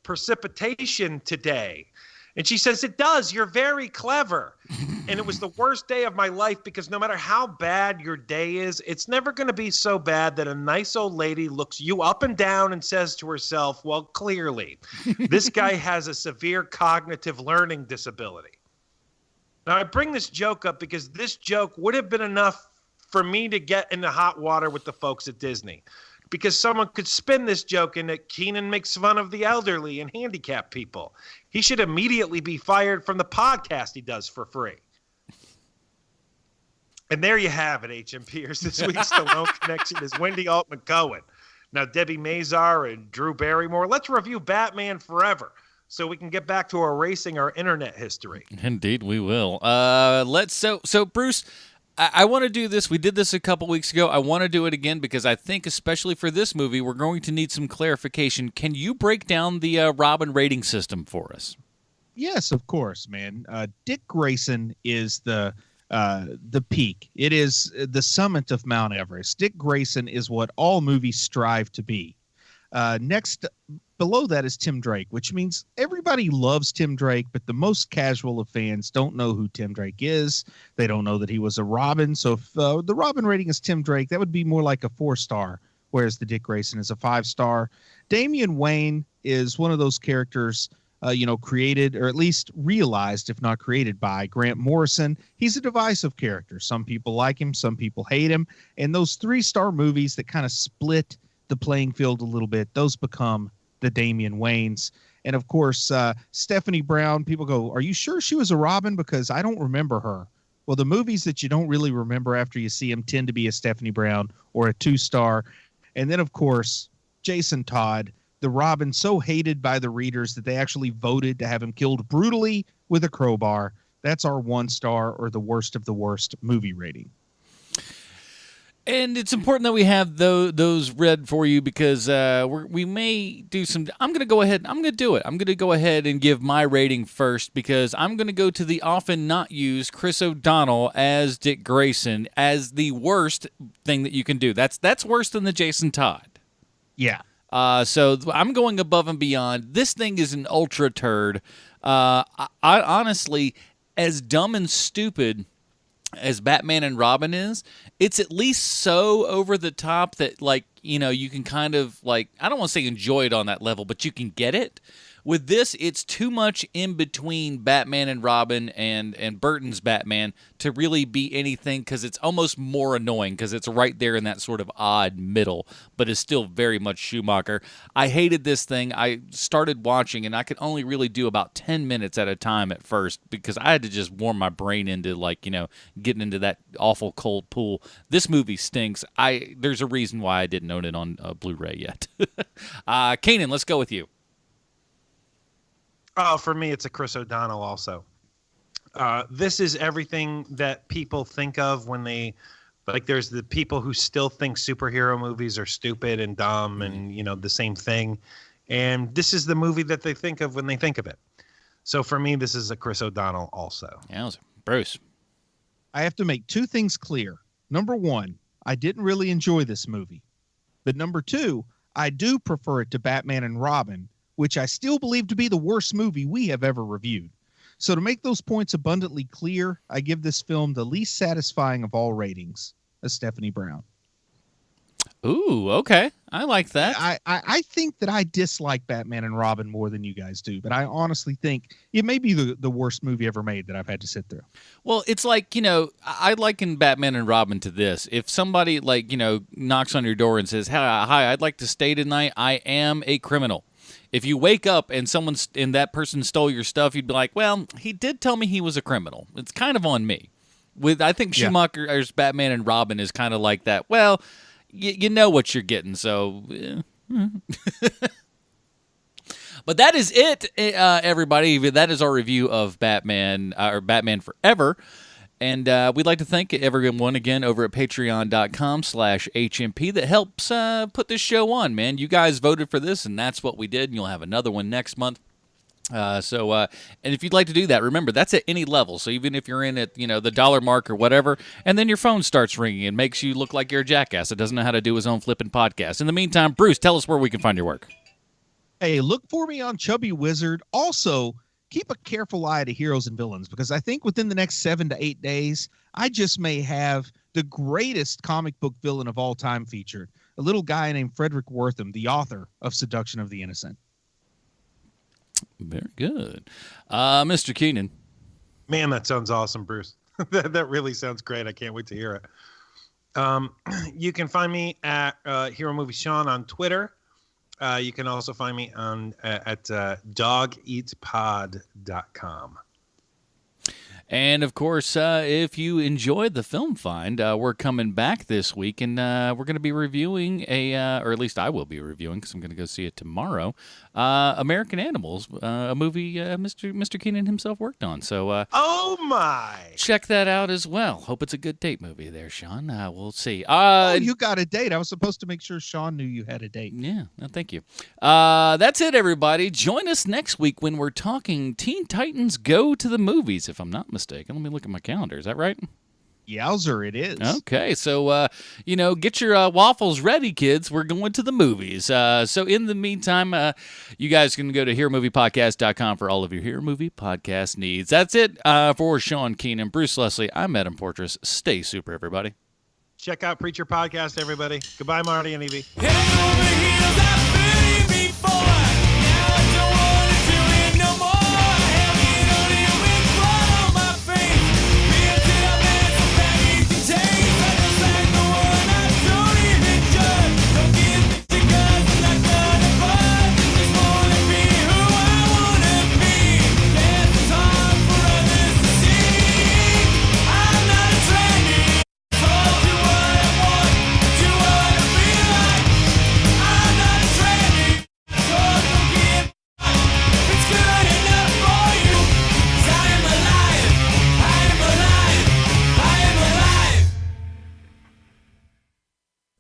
precipitation today." And she says, "It does. You're very clever." And it was the worst day of my life because no matter how bad your day is, it's never going to be so bad that a nice old lady looks you up and down and says to herself, "Well, clearly, this guy has a severe cognitive learning disability." Now, I bring this joke up because this joke would have been enough for me to get into hot water with the folks at Disney. Because someone could spin this joke in that Keenan makes fun of the elderly and handicapped people. He should immediately be fired from the podcast he does for free. And there you have it, HMPers. This week's Stallone Connection is Wendy Altman-Cohen. Now, Debbie Mazar and Drew Barrymore, let's review Batman Forever so we can get back to erasing our internet history. Indeed, we will. So Bruce, I want to do this. We did this a couple weeks ago. I want to do it again because I think, especially for this movie, we're going to need some clarification. Can you break down the Robin rating system for us? Yes, of course, man. Dick Grayson is the peak. It is the summit of Mount Everest. Dick Grayson is what all movies strive to be. Next, below that is Tim Drake, which means everybody loves Tim Drake, but the most casual of fans don't know who Tim Drake is. They don't know that he was a Robin. So if the Robin rating is Tim Drake, that would be more like a 4-star, whereas the Dick Grayson is a 5-star. Damian Wayne is one of those characters, created or at least realized, if not created, by Grant Morrison. He's a divisive character. Some people like him, some people hate him. And those 3-star movies that kind of split the playing field a little bit, those become the Damian Waynes. And of course, Stephanie Brown, people go, "Are you sure she was a Robin? Because I don't remember her." Well, the movies that you don't really remember after you see them tend to be a Stephanie Brown or a 2-star. And then, of course, Jason Todd, the Robin so hated by the readers that they actually voted to have him killed brutally with a crowbar. That's our 1-star or the worst of the worst movie rating. And it's important that we have those read for you because we may do some. I'm going to go ahead. I'm going to do it. I'm going to go ahead and give my rating first because I'm going to go to the often not used Chris O'Donnell as Dick Grayson as the worst thing that you can do. That's worse than the Jason Todd. Yeah. So I'm going above and beyond. This thing is an ultra turd. I honestly, as dumb and stupid as Batman and Robin is, it's at least so over the top that, you can kind of, I don't want to say enjoy it on that level, but you can get it. With this, it's too much in between Batman and Robin and Burton's Batman to really be anything, because it's almost more annoying because it's right there in that sort of odd middle, but it's still very much Schumacher. I hated this thing. I started watching, and I could only really do about 10 minutes at a time at first because I had to just warm my brain into, like, you know, getting into that awful cold pool. This movie stinks. There's a reason why I didn't own it on Blu-ray yet. Keenan, let's go with you. Oh, for me, it's a Chris O'Donnell also. This is everything that people think of when they, like, there's the people who still think superhero movies are stupid and dumb and, you know, the same thing. And this is the movie that they think of when they think of it. So for me, this is a Chris O'Donnell also. Yeah, Bruce. I have to make two things clear. Number one, I didn't really enjoy this movie. But number two, I do prefer it to Batman and Robin, which I still believe to be the worst movie we have ever reviewed. So to make those points abundantly clear, I give this film the least satisfying of all ratings, a Stephanie Brown. Ooh, okay. I like that. I think that I dislike Batman and Robin more than you guys do, but I honestly think it may be the worst movie ever made that I've had to sit through. Well, it's like, you know, I liken Batman and Robin to this. If somebody, like, you know, knocks on your door and says, hi, I'd like to stay tonight. I am a criminal. If you wake up and that person stole your stuff, you'd be like, well, he did tell me he was a criminal. It's kind of on me. I think Schumacher's Batman and Robin is kind of like that. Well, you know what you're getting, so. But that is it, everybody. That is our review of Batman, or Batman Forever. And we'd like to thank everyone again over at patreon.com/HMP that helps put this show on, man. You guys voted for this, and that's what we did. And you'll have another one next month. And if you'd like to do that, remember, that's at any level. So even if you're in at, you know, the $1 mark or whatever, and then your phone starts ringing and makes you look like you're a jackass that doesn't know how to do his own flipping podcast. In the meantime, Bruce, tell us where we can find your work. Hey, look for me on Chubby Wizard. Also, keep a careful eye to Heroes and Villains, because I think within the next 7 to 8 days, I just may have the greatest comic book villain of all time featured. A little guy named Frederick Wortham, the author of Seduction of the Innocent. Very good. Mr. Keenan. Man, that sounds awesome, Bruce. That really sounds great. I can't wait to hear it. You can find me at Hero Movie Sean on Twitter. You can also find me at dogeatspod.com. And, of course, if you enjoyed the Film Find, we're coming back this week, and we're going to be reviewing or at least I will be reviewing, because I'm going to go see it tomorrow, American Animals, a movie Mr. Keenan himself worked on. So, oh, my! Check that out as well. Hope it's a good date movie there, Sean. We'll see. You got a date. I was supposed to make sure Sean knew you had a date. Yeah, no, thank you. That's it, everybody. Join us next week when we're talking Teen Titans Go to the Movies, if I'm not mistaken. Let me look at my calendar. Is that right? Yowzer, it is. Okay, so, get your waffles ready, kids. We're going to the movies. So in the meantime, you guys can go to HeroMoviePodcast.com for all of your Hero Movie Podcast needs. That's it for Sean Keenan, Bruce Leslie. I'm Adam Portrais. Stay super, everybody. Check out Preacher Podcast, everybody. Goodbye, Marty and Evie.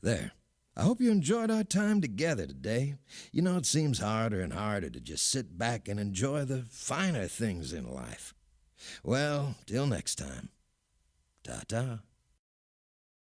There. I hope you enjoyed our time together today. You know, it seems harder and harder to just sit back and enjoy the finer things in life. Well, till next time. Ta-ta.